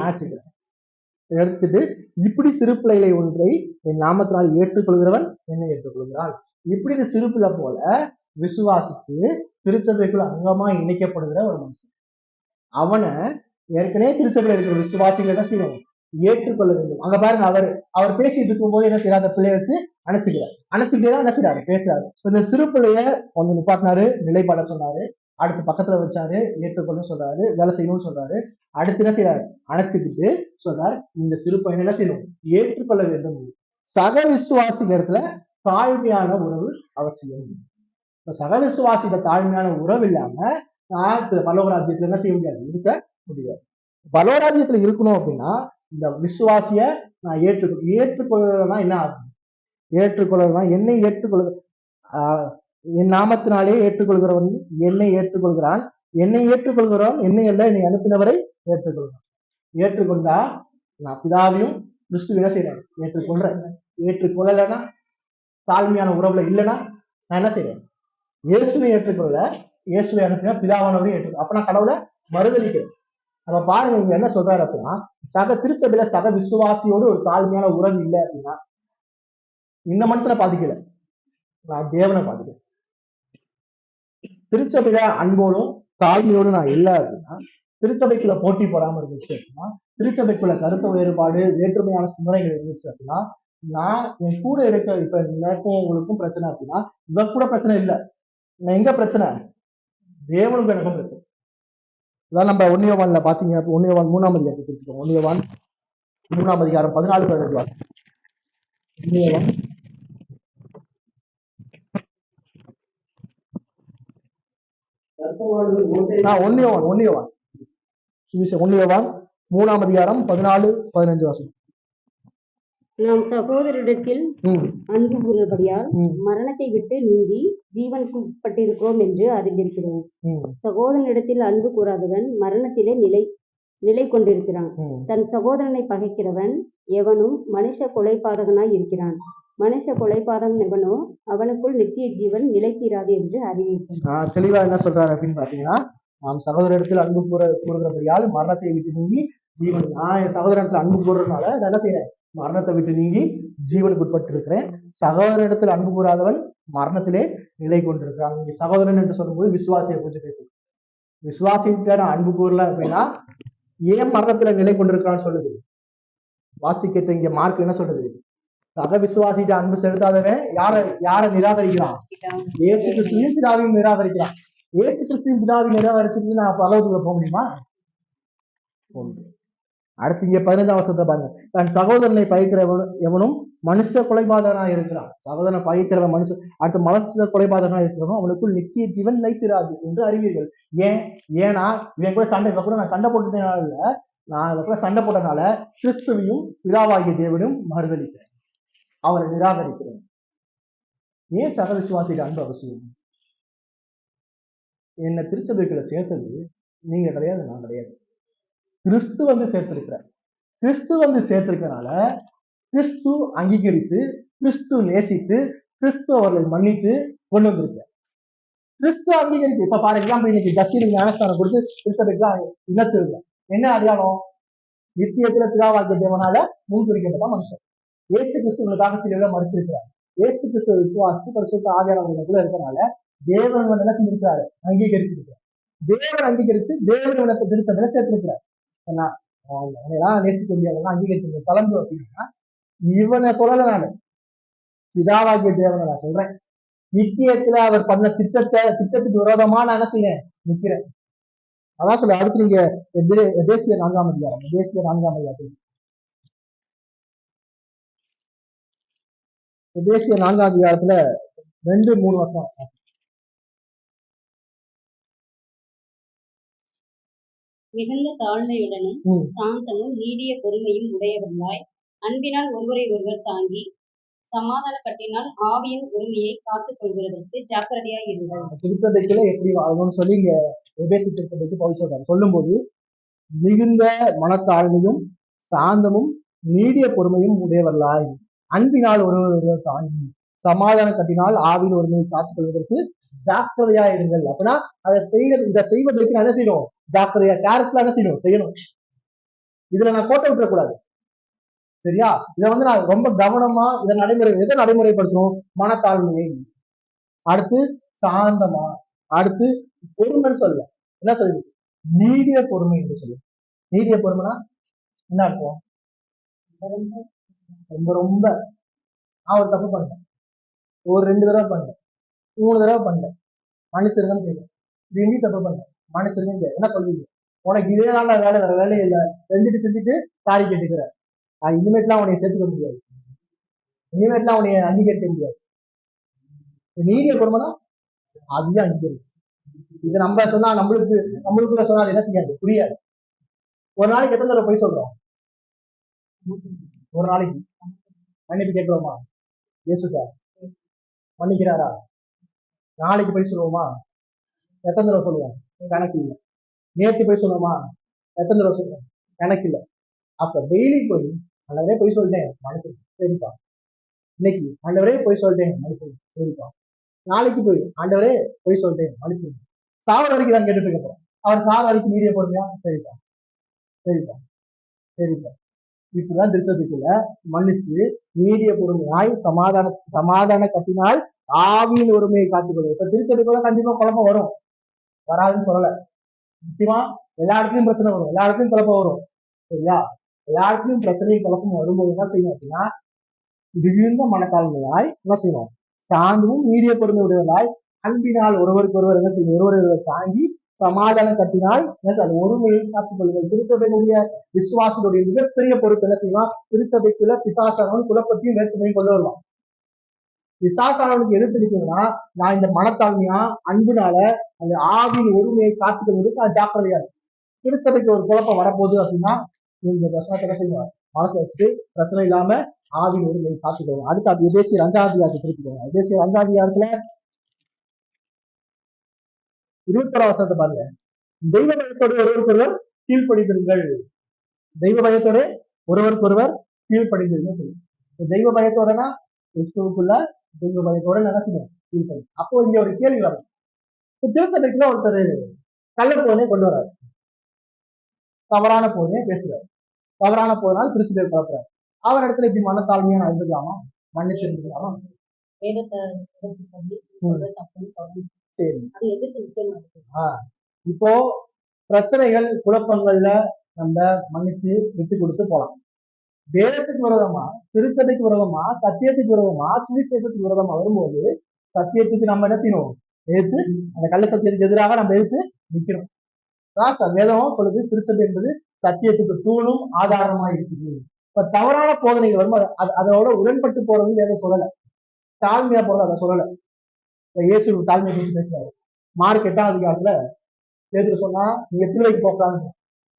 ஆச்சுக்கிறார். எடுத்துட்டு இப்படி சிறு பிள்ளைகளை ஒன்றை என் நாமத்தினால் ஏற்றுக்கொள்கிறவன் என்னை ஏற்றுக்கொள்கிறான். இப்படி இந்த சிறு பிள்ளை போல விசுவாசிச்சு திருச்சபைக்குள்ள அங்கமா இணைக்கப்படுகிற ஒரு மனுஷன், அவனை ஏற்கனவே திருச்சபையில இருக்கிற விசுவாசிகள் என்ன செய்யணும், ஏற்றுக்கொள்ள வேண்டும். அங்க பாருங்க, அவர் பேசிட்டு இருக்கும் போது என்ன செய்யறாரு, அந்த பிள்ளைய வச்சு அணைச்சுக்கிட்டே தான் என்ன செய்யறாரு, பேசுறாரு. இந்த சிறு பிள்ளைய வந்து நிப்பாட்டினாரு, நிலைப்பாட சொன்னாரு, அடுத்து பக்கத்துல வச்சாரு, ஏற்றுக்கொள்ளும் சொல்றாரு, வேலை செய்யணும்னு சொல்றாரு, அடுத்து என்ன செய்யறாரு, அணைச்சுக்கிட்டு சொல்றாரு இந்த சிறு பையன் என்ன செய்யணும், ஏற்றுக்கொள்ள வேண்டும். சக விசுவாசி இடத்துல தாழ்மையான உறவு அவசியம். சக விசுவாசிட்ட தாழ்மையான உறவு இல்லாம பரலோகராஜ்யத்துல என்ன செய்ய முடியாது, இருக்க முடியாது. பரலோகராஜ்யத்துல இருக்கணும் அப்படின்னா இந்த விசுவாசிய நான் ஏற்றுக்கொள்ளனா என்ன ஆகும், ஏற்றுக்கொள்ளலாம் என்னை ஏற்றுக்கொள்ள என் நாமத்தினாலே ஏற்றுக்கொள்கிறவன் என்னை ஏற்றுக்கொள்கிறான், என்னை ஏற்றுக்கொள்கிறவன் என்னை அல்ல என்னை அனுப்பினவரை ஏற்றுக்கொள்கிறான். ஏற்றுக்கொண்டா நான் பிதாவையும் கிறிஸ்து என்ன செய்யறேன், ஏற்றுக்கொள்றேன். ஏற்றுக்கொள்ளலைன்னா, தாழ்மையான உறவுல இல்லைன்னா நான் என்ன செய்யறேன், இயேசுவை ஏற்றுக்கொள்ள, இயேசுவை அனுப்பினா பிதாவானவரையும் ஏற்றுக்கொள்ள, அப்ப நான் கடவுளை மறுதளிக்கிறேன். நம்ம பாருங்க இங்க என்ன சொல்றாரு அப்படின்னா, சக திருச்சபையில சக விசுவாசியோடு ஒரு தாழ்மையான உறவு இல்லை அப்படின்னா இந்த மனுஷனை பாதிக்கல, நான் தேவனை பாதிக்கிறேன். திருச்சபையில அன்போடும் தாழ்மையோடும் நான் இல்லை அப்படின்னா, திருச்சபைக்குள்ள போட்டி போடாம இருந்துச்சு அப்படின்னா, திருச்சபைக்குள்ள கருத்து வேறுபாடு வேற்றுமையான சிந்தனைகள் இருந்துச்சு அப்படின்னா, நான் என் கூட இருக்க இப்ப எனக்கும் உங்களுக்கும் பிரச்சனை அப்படின்னா இவ கூட பிரச்சனை இல்லை, நான் எங்க பிரச்சனை, தேவனுக்கு எனக்கும் பிரச்சனை. இதான் நம்ம 1 யோவான்ல பாத்தீங்க, 1 யோவான் 3ஆம் அதிகாரத்தை திருப்பிக்கோங்க. 1 யோவான் 3ஆம் அதிகாரம் 14-15 வாசம். 1 யோவான் 3ஆம் அதிகாரம் 14-15 வாசம். நாம் சகோதரிடத்தில் அன்பு கூறுபடியால் மரணத்தை விட்டு நீங்கி ஜீவனுக்கு உட்பட்டிருக்கிறோம் என்று அறிந்திருக்கிறோம். சகோதரனிடத்தில் அன்பு கூறாதவன் மரணத்திலே நிலை கொண்டிருக்கிறான். தன் சகோதரனை பகைக்கிறவன் எவனும் மனுஷ கொலைபாதகனாய் இருக்கிறான். மனுஷ கொலைபாதகன் எவனோ அவனுக்குள் நித்திய ஜீவன் நிலைத்தீராது என்று அறிவிப்பான். தெளிவா என்ன சொல்றாரு அப்படின்னு பாத்தீங்கன்னா, நாம் சகோதரத்தில் அன்பு கூறுகிறபடியால் மரணத்தை விட்டு நீங்கி ஜீவன், நான் என் சகோதரத்துல அன்பு கூறுறதுனால என்ன செய்யறேன், மரணத்தை விட்டு நீங்கி ஜீவனுக்கு உட்பட்டு இருக்கிறேன். சகோதரனிடத்தில் அன்பு கூறாதவன் மரணத்திலே நிலை கொண்டிருக்கிறான். இங்க சகோதரன் என்று சொல்லும்போது விசுவாசியை கொஞ்சம் பேசு, விசுவாசிக்கிட்ட நான் அன்பு கூறல அப்படின்னா ஏன் மரணத்துல நிலை கொண்டிருக்கான்னு சொல்லுது. வாசிக்கிட்ட இங்க மார்க் என்ன சொல்றது, சக விசுவாசிட்ட அன்பு செலுத்தாதவன் யார நிராகரிக்கிறான், இயேசு கிறிஸ்துவின் பிதாவையும் நிராகரிக்கிறான். இயேசு கிறிஸ்துவின் பிதாவை நிராகரிச்சுட்டு நான் பரலோகத்துக்குள்ள போக முடியுமா? அடுத்து இங்க 15ஆம் வசனத்தை பாருங்க. தன் சகோதரனை பகைக்கிற எவனும் மனுஷ கொலைபாதகனா இருக்கிறான். சகோதரனை பகைக்கிறவன் மனுஷ, அடுத்து மனுஷ கொலைபாதகனா இருக்கிறவனும் அவனுக்குள் நித்திய ஜீவன் நிலைத்திராது என்று அறிவீர்கள். ஏன்னா இவன் கூட சண்டை, கூட நான் சண்டை போட்டதுனால இல்ல, நான் கூட சண்டை போட்டதுனால கிறிஸ்துவையும் பிதாவாகிய தேவனையும் மறுதளிக்கிறேன், அவரை நிராகரிக்கிறேன். ஏன் சக விசுவாசிட அன்பு அவசியம்? என்னை திருச்சபைக்குள்ள சேர்த்தது நீங்க கிடையாது, நான் கிடையாது, கிறிஸ்து வந்து சேர்த்திருக்கிறார். கிறிஸ்து வந்து சேர்த்திருக்கனால கிறிஸ்து அங்கீகரித்து, கிறிஸ்து நேசித்து, கிறிஸ்து அவர்களை மன்னித்து கொண்டு வந்திருக்கிறார். கிறிஸ்து அங்கீகரித்து, இப்ப ஃபார் எக்ஸாம்பிள் இன்னைக்கு ஜஸ்டின் ஞானஸ்தானம் கொடுத்து திருச்சபைக்குலாம் இணைச்சிருக்கோம். என்ன அடையாளம்? நித்தியத்துல பிதாவாகிய தேவனால முன்குறிக்கப்பட்ட மனுஷன் ஏசு கிறிஸ்து உங்களுக்காக சிலையில மறைச்சிருக்கிறார். ஏசு கிறிஸ்துவ விசுவாசித்து பரிசுத்த ஆவியானவர்களுக்குள்ள இருக்கனால தேவன் வந்து என்ன செஞ்சிருக்கிறாரு, அங்கீகரிச்சிருக்கிறார். தேவன் அங்கீகரிச்சு தேவன் உனக்கு திருச்சபையில சேர்த்திருக்கிறார். நேசிக்க முடியாதெல்லாம் அங்கீகரிச்சு கலந்து அப்படின்னா இவனை சொல்லல நானு, பிதாவாகிய தேவனை நான் சொல்றேன். நித்தியத்துல அவர் பண்ண திட்டத்துக்கு விரோதமா நான் என்ன செய்யறேன், நிக்கிறேன். அதான் சொல்ல. அடுத்து நீங்க எபேசியர் 4ஆம் அதிகாரம், எபேசியர் 4ஆம் அதிகாரம், எபேசியர் 4ஆம் அதிகாரத்துல 2-3 வருஷம். மிகுந்த தாழ்மையுடனும் சாந்தமும் நீடிய பொறுமையும் உடையவர்களாய் அன்பினால் ஒருவரை ஒருவர் தாங்கி சமாதான கட்டினால் ஆவியின் உரிமையை காத்துக் கொள்கிறதற்கு ஜாக்கிரதையாய் இருங்கள். திருச்சபைக்குள்ள எப்படி வாழணும்னு சொல்லி இங்க எபேசி திருச்சபைக்கு பவுல் சொல்றாரு. சொல்லும் போது மிகுந்த மனத்தாழ்மையும் சாந்தமும் நீடிய பொறுமையும் உடையவர்களாய் அன்பினால் ஒருவர் தாங்கி சமாதான கட்டினால் ஆவியின் உரிமையை காத்துக் கொள்வதற்கு ஜாக்கிரதையா இருங்கள். அப்படின்னா அதை இதை செய்வதற்கு என்ன செய்யணும், ஜாக்கிரதையா கேர்ஃபுல்லா என்ன செய்யணும். இதுல நான் கோட்டை விட்டுறக்கூடாது. சரியா? இதை நான் ரொம்ப கவனமா எதை நடைமுறைப்படுத்தணும், மனத்தாழ்மையை. அடுத்து சாந்தமா, அடுத்து பொறுமைன்னு சொல்ல, என்ன சொல்லுது, நீடிய பொறுமை என்று சொல்லு. நீடிய பொறுமைனா என்ன இருக்கும், ரொம்ப ரொம்ப நான் ஒரு தப்பு பண்ணேன், ஒரு 2 தடவை பண்ணேன், 3 தடவை பண்ணேன், மன்னிச்சிருங்கன்னு கேட்கும். திரும்பி தப்பு பண்ணேன், மன்னிச்சிருங்கன்னு என்ன சொல்லுவீங்க, உனக்கு இதே நாள் வேலை வேற வேலையே இல்லை, செஞ்சுட்டு சாரி கேட்டுக்கிற, இனிமேட்லாம் உனைய சேர்த்துக்க முடியாது, இனிமேட்லாம் உனைய அங்கீகரிக்க முடியாது. நீடிய பொறுமைனா அதுதான் அங்கீகரிச்சு. இது நம்ம சொன்னா நம்மளுக்குள்ள சொன்னா அது என்ன செய்யாது, புரியாது. ஒரு நாளைக்கு எத்தனை தடவை போய் சொல்றோம், ஒரு நாளைக்கு மன்னிப்பு கேட்கிறோமா, இயேசுக்கா மன்னிக்கிறாரா, நாளைக்கு போய் சொல்லுவோமா, எத்தனை தடவை சொல்லுவோம், கணக்கு இல்லை. நேற்று போய் சொல்லுவோமா, எத்தனை தடவை சொல்லுவோம், கணக்கு இல்லை. அப்ப டெய்லி போய் ஆண்டவரே போய் சொல்லிட்டேன் மன்னிச்சிருக்கேன், சரிப்பா. இன்னைக்கு ஆண்டவரே போய் சொல்லிட்டேன் மன்னிச்சிருக்கேன், சரிப்பா. நாளைக்கு போய் ஆண்டவரே போய் சொல்லிட்டேன் மன்னிச்சிருக்கேன். சாவர வரைக்கும் தான் கேட்டுட்டு இருக்க போறோம். அவர் சாவர வரைக்கும் மீடிய பொறுமையா, சரிப்பா சரிப்பா சரிப்பா. இப்படிதான் திருச்சபைக்குள்ள மன்னிச்சு நீடிய பொறுமையாய் சமாதான கட்டினால் ஆவியின் ஒருமையை காத்துக்கொள்ளும். இப்ப திருச்சபைக்குள்ள கண்டிப்பா குழப்பம் வரும், வராதுன்னு சொல்லல. நிச்சயமா எல்லா இடத்துலயும் பிரச்சனை வரும், எல்லா இடத்துலயும் குழப்பம் வரும். சரியா? எல்லா இடத்துலயும் பிரச்சனையும் குழப்பம் வரும்போது என்ன செய்யணும் அப்படின்னா, மிகுந்த மனத்தாழ்மையாய் என்ன செய்யணும், சாந்தமும் நீடிய பொறுமை உடையவர்களாய் அன்பினால் ஒருவருக்கு ஒருவர் என்ன செய்யும், ஒருவர் தாங்கி சமாதானம் கட்டினால் ஒருமையை காத்துக் கொள்ளுங்கள். திருச்சபையினுடைய விசுவாசனுடைய மிகப்பெரிய பொறுப்பு என்ன செய்யலாம், திருச்சபைக்குள்ள பிசாசானவன் குழப்பத்தையும் வேற்றுமையும் கொண்டு வரலாம். பிசாசானவனுக்கு எது பிடிக்கும்னா, நான் இந்த மனத்தாழ்மையா அன்புனால அந்த ஆவியின் ஒருமையை காத்துக் கொள்வதற்கு நான் ஜாக்கிரதையா இருக்கும். திருச்சபைக்கு ஒரு குழப்பம் வரப்போகுது அப்படின்னா இந்த வசனத்தை என்ன செய்யணும், மனசை வச்சுட்டு பிரச்சனை இல்லாம ஆவியின் ஒருமையை காத்துக்கணும். அடுத்து அது எபேசியர் 5ஆம் அதிகாரத்தை திருப்பிக்கோங்க. எபேசியர் 5ஆம் அதிகாரத்துல 21ஆம் வசனத்தை பாருங்க. தெய்வ பயத்தோடு ஒருவருக்கொருவர் கீழ்ப்படிந்திருங்கள். தெய்வ பயத்தோடு ஒருவருக்கொருவர் கீழ்ப்படிந்திருங்கள் சொல்லு. தெய்வ பயத்தோடனா கிறிஸ்துவுக்குள்ள தெய்வ பயத்தோட நினைக்கணும் கீழ்ப்படி. அப்போ இங்க ஒரு கேள்வி வரும், திருச்சபைக்குள்ள ஒருத்தர் கள்ள போதனை கொண்டு வர்றாரு, தவறான போதனையை பேசுறாரு, தவறான போதனால் திருச்சபையை குழப்பறாரு. அவர் இடத்துல இப்படி மனத்தாழ்மையா நான் இருந்துக்கலாமா, மன்னிச்சிருக்கலாமா? இப்போ பிரச்சனைகள் குழப்பங்கள்ல நம்ம மன்னிச்சு விட்டு கொடுத்து போலாம். வேதத்துக்கு விரோதமா, திருச்சபைக்கு விரோதமா, சத்தியத்துக்கு விரோதமா, சுவிசேஷத்துக்கு விரோதமா வரும்போது சத்தியத்துக்கு நம்ம என்ன செய்யணும், எடுத்து அந்த கள்ள சத்தியத்துக்கு எதிராக நம்ம எடுத்து நிக்கணும். வேதம் சொல்லுது திருச்சபை என்பது சத்தியத்துக்கு தூணும் ஆதாரமா இருக்குது. இப்ப தவறான போதனைகள் வரும்போது அதோட உடன்பட்டு போறது வேதம் சொல்லல, தாழ்மையா போறது அதை சொல்லல. இயேசு தாழ்மையை குறித்து பேசுறாரு. மார்க் 8ஆம் அதிகாரத்துல பேதுரு சொன்னா, நீங்க சிலுவைக்கு போகலான்னு.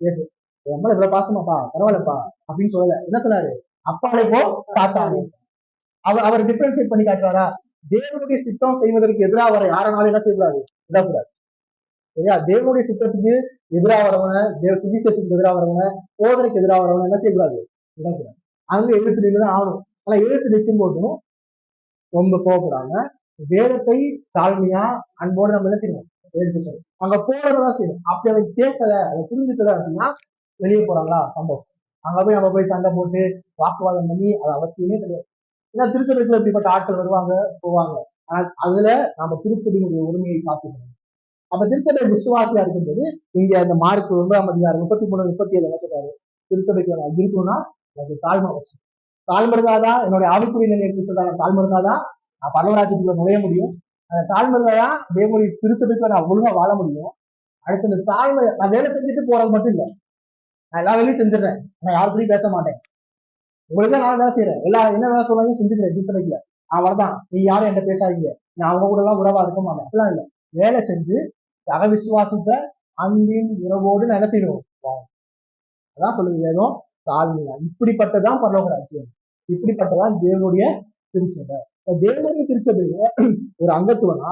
இயேசு எம்மள இவ்வளவு பாசமாப்பா, பரவாயில்லப்பா அப்படின்னு சொல்லல. என்ன சொன்னாரு, அப்பாலே போ சாத்தானே. அவர் டிஃபரன்சியேட் பண்ணி காட்டுறாரா, தேவனுடைய சித்தம் செய்வதற்கு எதிராக வர யாரனாலும் என்ன செய்யக்கூடாது, விடக்கூடாது. சரியா? தேவனுடைய சித்தத்துக்கு எதிராக வரவன, சுவிசேஷத்துக்கு எதிராக வரவன, போதனைக்கு எதிராக வரவன என்ன செய்யக்கூடாது, விடக்கூடாது. அங்க எழுத்து நின்றுதான் ஆகணும். ஆனா எழுத்து நிற்கும் போதும் ரொம்ப கோவப்படாம வேதத்தை தாழ்மையா அன்போடு நம்ம என்ன செய்யணும், எடுத்து சொல்லணும். அங்க போறதான் செய்யணும். அப்படி அவன் கேட்கல, அதை புரிஞ்சுக்கல அப்படின்னா வெளியே போறாங்களா சம்பவம். அங்க போய் நம்ம போய் சண்டை போட்டு வாக்குவாதம் பண்ணி அது அவசியமே கிடையாது. ஏன்னா திருச்சபைக்குள்ள இப்படிப்பட்ட ஆட்கள் வருவாங்க போவாங்க. ஆனா அதுல நம்ம திருச்சபையினுடைய உரிமையை காத்துக்கணும். அப்ப திருச்சபை விசுவாசியா இருக்கும்போது இங்க அந்த மார்க் 9ஆம் அதிகாரம் 33-37 என்ன சொல்றாரு, திருச்சபைக்கு இருக்கணும்னா எனக்கு தாழ்மை அவசியம். தாழ்மை இருந்தாதான் என்னுடைய ஆவிக்குரிய நிலை எப்படி சொல்றாங்க, தாழ்மை இருந்தாதான் நான் பரலோகராஜ்யத்துக்குள்ள நுழைய முடியும். அந்த தாழ்மை இருந்தாதான் தேவனுடைய திருச்சபைக்குள்ள நான் ஒழுங்கா வாழ முடியும். அடுத்து இந்த தாழ்மை, நான் வேலை செஞ்சுட்டு போறது மட்டும் இல்லை, நான் எல்லா வேலையும் செஞ்சிடறேன், நான் யாருக்குள்ளயும் பேச மாட்டேன், உங்களுக்கு நான் வேலை செய்யறேன், எல்லா என்ன வேலை சொன்னாலும் செஞ்சுக்கிறேன் திருச்சபைக்குள்ள, அவ்வளவுதான், நீ யாரும் என்கிட்ட பேசாதீங்க, நான் அவங்க கூட எல்லாம் உறவா இருக்க மாட்டேன், அப்படிலாம் இல்லை. வேலை செஞ்சு சக விசுவாசித்த அன்பின் உறவோடு நான் என்ன செய்யணும், அதான் சொல்லுங்க வேதம், தாழ்மையா. இப்படிப்பட்டதான் பரலோக ராஜ்யம், இப்படிப்பட்டதான் தேவனுடைய திருச்சபை. தேவனுடைய திருச்சபையில ஒரு அங்கத்துவனா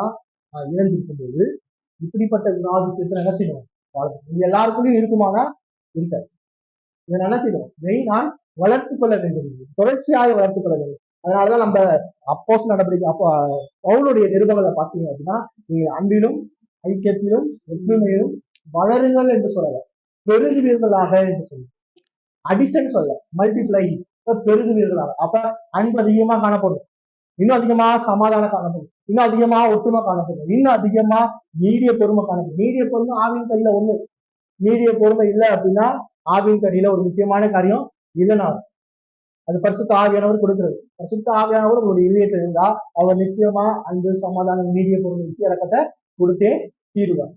இணைஞ்சிருக்கும் போது இப்படிப்பட்ட குணாதிசயத்தை என்ன செய்யணும், இது எல்லாருக்குள்ளயும் இருக்குமானா இருக்காது. இதை என்ன செய்யணும், நான் வளர்த்து கொள்ள வேண்டும், தொடர்ச்சியாக வளர்த்துக் கொள்ள வேண்டும். அதனாலதான் நம்ம அப்போஸ் நடவடிக்கை பவுலுடைய நிருபங்களை பார்த்தீங்க அப்படின்னா, நீங்க அன்பிலும் ஐக்கியத்திலும் ஒற்றுமையிலும் வளருங்கள் என்று சொல்லல, பெருகுவீர்களாக என்று சொல்லு. அடிஷன் சொல்ல, மல்டிப்ளை, பெருகுவீர்களாக. அப்ப அன்பு அதிகமா காணப்படும், இன்னும் அதிகமா சமாதானம் காணப்படும், இன்னும் அதிகமா ஒற்றுமை காணப்படும், இன்னும் அதிகமா நீடிய பொறுமை காணப்படும். நீடிய பொறுமை ஆவின் கையில ஒண்ணு, நீடிய பொறுமை இல்லை அப்படின்னா ஆவின் கடியில ஒரு முக்கியமான காரியம் இல்லைனா அது பரிசுத்த ஆவியானவர் கொடுக்கிறது. பரிசுத்த ஆவியானவர் உங்களுடைய இதயத்தில் இருந்தா அவர் நிச்சயமா அன்பு சமாதானம் நீடிய பொறுமை நிச்சய இறக்கத்தை கொடுத்தே தீருவார்.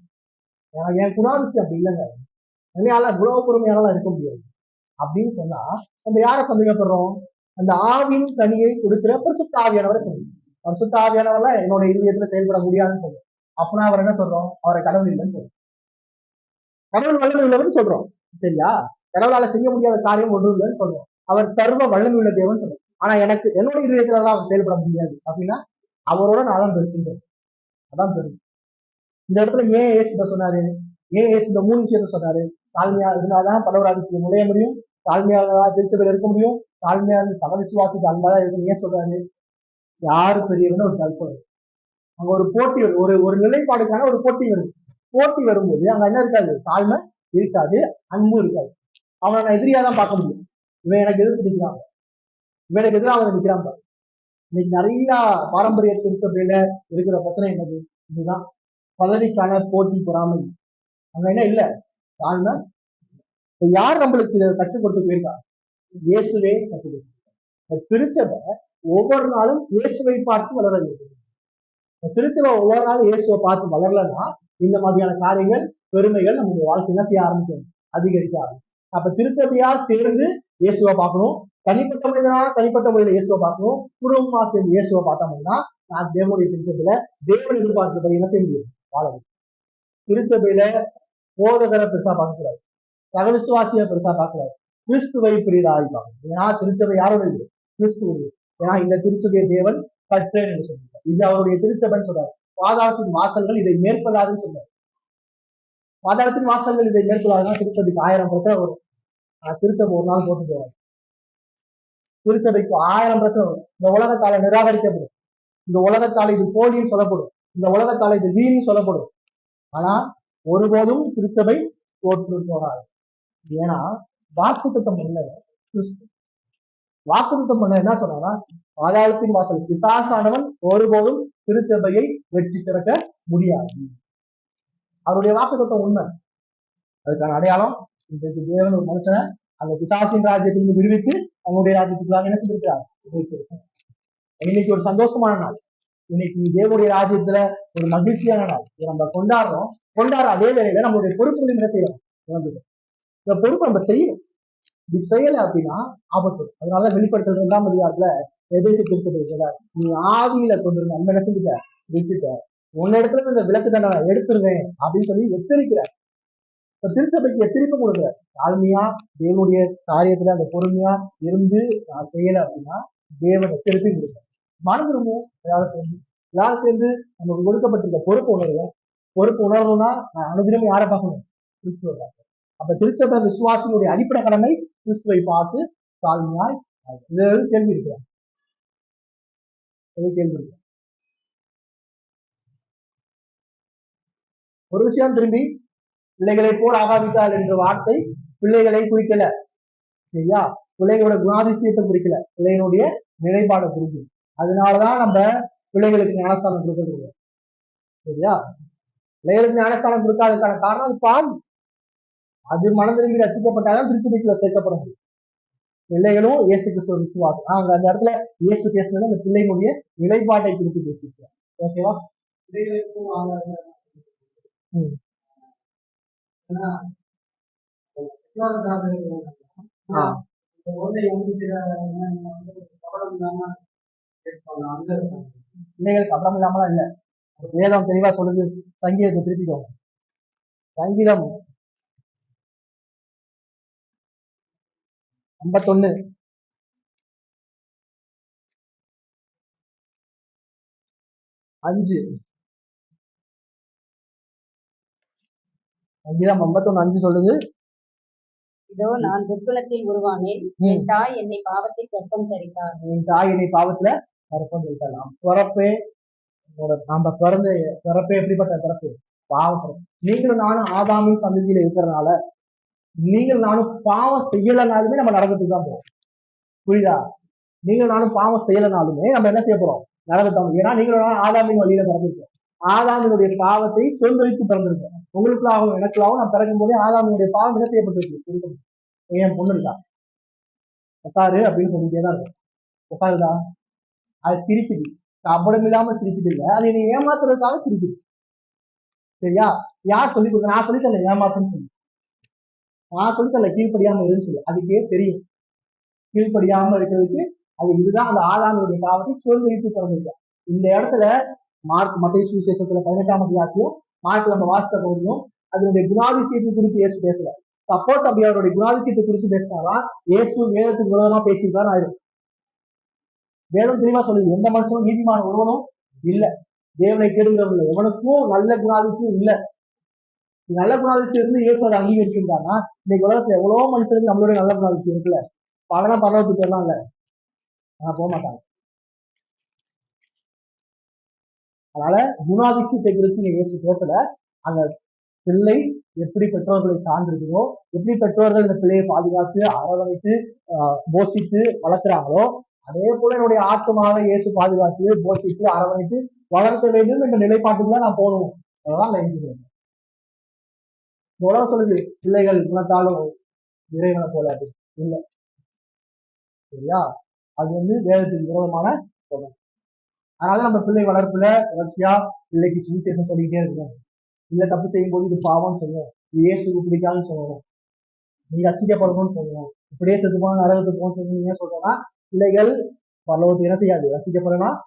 என் குணாதிசயம் அப்படி இல்லைங்க, என்னால குண பொறுமையால இருக்க முடியாது அப்படின்னு சொன்னா நம்ம யாரை சந்தேகப்படுறோம், அந்த ஆவின் கனியை கொடுக்கிற பரிசுத்த ஆவியானவரை சொல்லுவோம். பரிசுத்த ஆவியானவர்ல என்னோட இதயத்துல செயல்பட முடியாதுன்னு சொல்றோம். அப்படின்னா அவர் என்ன சொல்றோம், அவரை கடவுள் இல்லைன்னு சொல்றோம். கடவுள் வல்லமை உள்ளவர்னு சொல்றோம், சரியா? கடவுளால செய்ய முடியாத காரியம் ஒன்றும் இல்லைன்னு சொல்றோம். அவர் சர்வ வல்லமை உள்ள தேவன் சொல்றோம். ஆனா எனக்கு என்னோட இதயத்துலதான் அவர் செயல்பட முடியாது அப்படின்னா அவரோட நான் பெருசுன்றோம். அதான் பெரும். இந்த இடத்துல ஏன் ஏசுகிட்ட சொன்னாரு, ஏன் ஏசு இந்த 3 விஷயத்த சொன்னாரு, தாழ்மையா இருந்தாதான் பரலோகராஜ்யத்துக்கு நுழைய முடியும், தாழ்மையாக திருச்சபையில இருக்க முடியும், தாழ்மையா இருந்து சக விசுவாசிக்கு அன்பாதான் இருக்குன்னு ஏன் சொல்றாரு, யாரு பெரியவன்னு ஒரு கல்பனை. அங்க ஒரு போட்டி வருது, ஒரு நிலைப்பாடுக்கான ஒரு போட்டி வருது. போட்டி வரும்போது அங்க என்ன இருக்காது, தாழ்மை இருக்காது, அன்பும் இருக்காது. அவனை நான் எதிரியா தான் பார்க்க முடியும், இவன் எனக்கு எதிர்த்து நிற்கிறான், இவனுக்கு எதிராக அவன் நிற்கிறான். இன்னைக்கு நிறைய பாரம்பரிய திருச்சபையில இருக்கிற பிரச்சனை என்னது, இதுதான் பதவிக்கான போட்டி பொறாமை. அங்க என்ன இல்ல, தாழ்மை. யார் நம்மளுக்கு இதை கற்றுக் கொடுத்து போயிருக்கா, இயேசுவே கற்றுக் கொடுத்து. திருச்சபை ஒவ்வொரு நாளும் இயேசுவை பார்த்து வளர வேண்டும். திருச்சபை ஒவ்வொரு நாளும் இயேசுவை பார்த்து வளரலன்னா இந்த மாதிரியான காரியங்கள் பெருமைகள் நம்முடைய வாழ்க்கையில செய்ய ஆரம்பிக்கும், அதிகரிக்க ஆரம்பிக்கும். அப்ப திருச்சபையா சேர்ந்து இயேசுவை பார்க்கணும், தனிப்பட்ட மனிதனா தனிப்பட்ட முறையில இயேசுவை பார்க்கணும், குடும்பமா சேர்ந்து இயேசுவை பார்த்தோம்னா நான் தேவனுடைய திருச்சபையில தேவன் எதிர்பார்க்கிறபடி என்ன செய்ய முடியும், வாழ முடியும். திருச்சபையில போதகரை பெருசா பார்க்கக்கூடாது, சக விசுவாசிய பெருசா பார்க்கக்கூடாது, கிறிஸ்துவை பெரிதாய் பார்க்கணும். ஏன்னா திருச்சபை யாரோட இது, கிறிஸ்துவ. ஏன்னா இந்த திருச்சபையை தேவன் கற்றேன் என்று சொல்லிட்டார், இது அவருடைய திருச்சபைன்னு சொல்றாரு. பாதாளத்தின் வாசல்கள் இதை மேற்கொள்ளாதுன்னு சொல்றாரு. பாதாளத்தின் வாசல்கள் இதை மேற்கொள்ளாதுன்னா திருச்சபைக்கு 1000 பிரச்சனை வரும். திருச்சபை ஒரு நாள் போட்டு போவாங்க, திருச்சபைக்கு 1000 பிரச்சனை வரும். இந்த உலகத்தால நிராகரிக்கப்படும், இந்த உலகத்தால இது போலின்னு சொல்லப்படும், இந்த உலகத்தால இது வீண் சொல்லப்படும். ஆனா ஒருபோதும் திருச்சபை தோற்று போகாது. ஏன்னா வாக்குத்தத்தம் பண்ண கிறிஸ்து, வாக்குத்தத்தம் பண்ண என்ன சொன்னா, பாதாளத்தின் வாசல் பிசாசானவன் ஒருபோதும் திருச்சபையை வெற்றி சிறக்க முடியாது. அவருடைய வாக்குத்தத்தம் உண்மை. அதுக்கான அடையாளம் இன்றைக்கு தேவன் ஒரு மனுஷனை அந்த பிசாசின் ராஜ்யத்திலிருந்து விடுவித்து அவங்களுடைய ராஜ்யத்துக்குள்ளாக என்ன செஞ்சிருக்கிறார். இன்னைக்கு ஒரு சந்தோஷமான நாள், இன்னைக்கு தேவனுடைய ராஜ்யத்துல ஒரு மகிழ்ச்சியான நாள். இதை நம்ம கொண்டாடுற அதே வேளையில நம்மளுடைய பொறுப்புகள் என்ன செய்யணும், இந்த பொறுப்பு நம்ம செய்யணும். இது செய்யலை அப்படின்னா ஆபத்து. அதனால வெளிப்படுத்தல் 2ஆம் அதிகாரத்துல எதிர்த்து பிரிச்சது, நீ ஆவியில கொண்டிருந்த நம்ம என்ன செஞ்சுட்ட, விட்டுட்ட, உன்ன இடத்துல இந்த விளக்கு தண்டனை எடுத்துருவேன் அப்படின்னு சொல்லி எச்சரிக்கிறார். இப்ப திருச்சபைக்கு எச்சரிப்பு கொடுக்குறார், தாழ்மையா தேவனுடைய காரியத்துல அந்த பொறுமையா இருந்து நான் செய்யலை அப்படின்னா தேவன் எச்சரிப்பை கொடுக்கிறார். மறந்துருவோம், எல்லாரும் சேர்ந்து நமக்கு கொடுக்கப்பட்டிருக்க பொறுப்பு உணர்வோம். பொறுப்பு உணர்வுனா நான் அனுதினமும் யாரை பார்க்கணும், கிறிஸ்துவை பார்க்கணும். அப்ப திருச்சபை விசுவாசிகளுடைய அடிப்படை கடமை கிறிஸ்துவை பார்த்து தாழ்மையாய். இது கேள்வி இருக்கிறார், கேள்வி இருக்கு. ஒரு விஷயம் திரும்பி, பிள்ளைகளை போல் ஆகாவிட்டால் என்ற வார்த்தை பிள்ளைகளை குறிக்கல, சரியா? பிள்ளைகளோட குணாதிசயத்தை குறிக்கல, பிள்ளைகளுடைய நிலைப்பாடை குறிக்கும். அதனாலதான் நம்ம பிள்ளைகளுக்கு ஞானஸ்தானம் கொடுக்கறது, சரியா? பிள்ளைகளுக்கு ஞானஸ்தானம் கொடுக்காததுக்கான காரணம் அது பால். அது மனம் திரும்பி ரசிக்கப்பட்டாதான் திருச்சபைக்குள்ள சேர்க்கப்பட முடியும். பிள்ளைகளும் இயேசு கிறிஸ்துவ விசுவாசம். அங்க அந்த இடத்துல இயேசு பேசுனது அந்த பிள்ளைகளுடைய நிலைப்பாட்டை குறித்து பேசியிருக்காங்க. ஓகேவா? ம். ஆ. பிள்ளைகள் கபடம் இல்லாமலாம் இல்ல. வேதம் தெளிவா சொல்லுது. சங்கீதத்தை திருப்பிக்கோங்க. சங்கீதம் 51 5. சங்கீதம் 51 5 சொல்லுது, இதோ நான் துர்க்குணத்தில் உருவானேன், என் தாய் என்னை பாவத்தில் கர்ப்பம் தரித்தார். என் தாய் என்னை பாவத்துல கர்ப்பம் தரித்தாள். பிறப்பே நம்ம பிறப்பே எப்படிப்பட்ட பிறப்பு? பாவ பிறப்பு. நீங்களும் நானும் ஆதாமின் சந்ததியில இருக்கிறதுனால நீங்கள் நானும் பாவம் செய்யலனாலுமே நம்ம நரகத்துக்கு தான் போவோம். புரியுதா? நீங்கள் நானும் பாவம் செய்யலனாலுமே நம்ம என்ன செய்ய போறோம்? நரகத்தான். ஏன்னா நீங்களும் நானும் ஆதாமின் வழியில பிறந்திருக்கோம். ஆதாமினுடைய பாவத்தை சுதந்திரித்து பிறந்திருக்கோம். உங்களுக்குள்ளாகவும் எனக்குள்ளாகவும் நான் பிறக்கும் போதே ஆதாமினுடைய பாவம் என்ன செய்யப்பட்டிருக்கு? என் பொண்ணு இருக்கா, உட்காரு அப்படின்னு சொல்லிட்டே தான் இருக்கும். உட்காருதா? அது சிரிக்குது. கபடம் இல்லாம சிரிக்குது இல்ல, அது என்னை ஏமாத்துறதுக்காக சிரிக்குது. சரியா? யார் சொல்லி கொடுக்க? நான் சொல்லி தரல ஏமாத்துன்னு சொல்லி. நான் சொல்லி தரல கீழ்ப்படியாம இருன்னு சொல்லி. அதுக்கே தெரியும் கீழ்ப்படியாம இருக்கிறதுக்கு. அது இதுதான் அந்த ஆதாமியுடைய பாவத்தை சுதந்திரித்து பிறந்திருக்கோம். இந்த இடத்துல மத்தேயு சுவிசேஷத்துல 18ஆம் அதிகாரத்திலும் மார்க்ல நம்ம வாசித்த போதிலும் அதனுடைய குணாதிசயத்தை குறித்து இயேசு பேசல. சப்போஸ் அப்படி அவருடைய குணாதிசயத்தை குறித்து பேசினாதான் இயேசு வேதத்துக்கு விரோதமா பேசியிருக்கான்னு ஆயிடும். வேதம் தெளிவா சொல்லுது, எந்த மனுஷனும் நீதிமான ஒருவனும் இல்ல, தேவனை தேடுகிறவங்க எவனுக்கும் நல்ல குணாதிசயம் இல்ல. நல்ல குணாதிசயம் இருந்து இயேசு அதை அங்கீகரிச்சிருந்தாங்கன்னா இன்னைக்கு உலகத்துல எவ்வளவோ மனுஷனுக்கு நம்மளுடைய நல்ல குணாதிசயம் இருக்குல்ல, பகலாம் பரவத்துக்கு எல்லாம் இல்ல, ஆனா போக மாட்டாங்க. அதனால குணாதிசயத்தை குறித்து நீங்க இயேசு பேசல. அந்த பிள்ளை எப்படி பெற்றோர்களை சார்ந்திருக்கிறோ, எப்படி பெற்றோர்கள் இந்த பிள்ளையை பாதுகாத்து அரவணைத்து போஷித்து வளர்க்குறாங்களோ, அதே போல என்னுடைய ஆத்மாவை இயேசு பாதுகாத்து போஷித்து அரவணைத்து வளர்க்க வேண்டும் என்ற நிலைப்பாட்டுக்குள்ள நான் போகணும். அதான் நினைச்சுக்கிறேன். இந்த உலகம் சொல்லுது பிள்ளைகள் குணத்தாலும் இறைவனை போல இல்லை. சரியா? அது வேதத்துக்கு விரோதமான சொல்லும். அதனால நம்ம பிள்ளை வளர்ப்புல தொடர்ச்சியா பிள்ளைக்கு சுவிசேஷம் சொல்லிக்கிட்டே இருக்கணும். இல்ல தப்பு செய்யும் போது இது பாவம்னு சொல்லணும், இது இயேசுக்கு பிடிக்காதுன்னு சொல்லணும், நீ ரசிக்கப்படணும்னு சொல்லணும், இப்படியே செத்து போன நரகத்துக்கு போகணும்னு சொல்லி ஏன் சொல்றோம்னா பிள்ளைகள் பரலோகத்தை என்ன செய்யாது, ரசிக்கப்படணும்.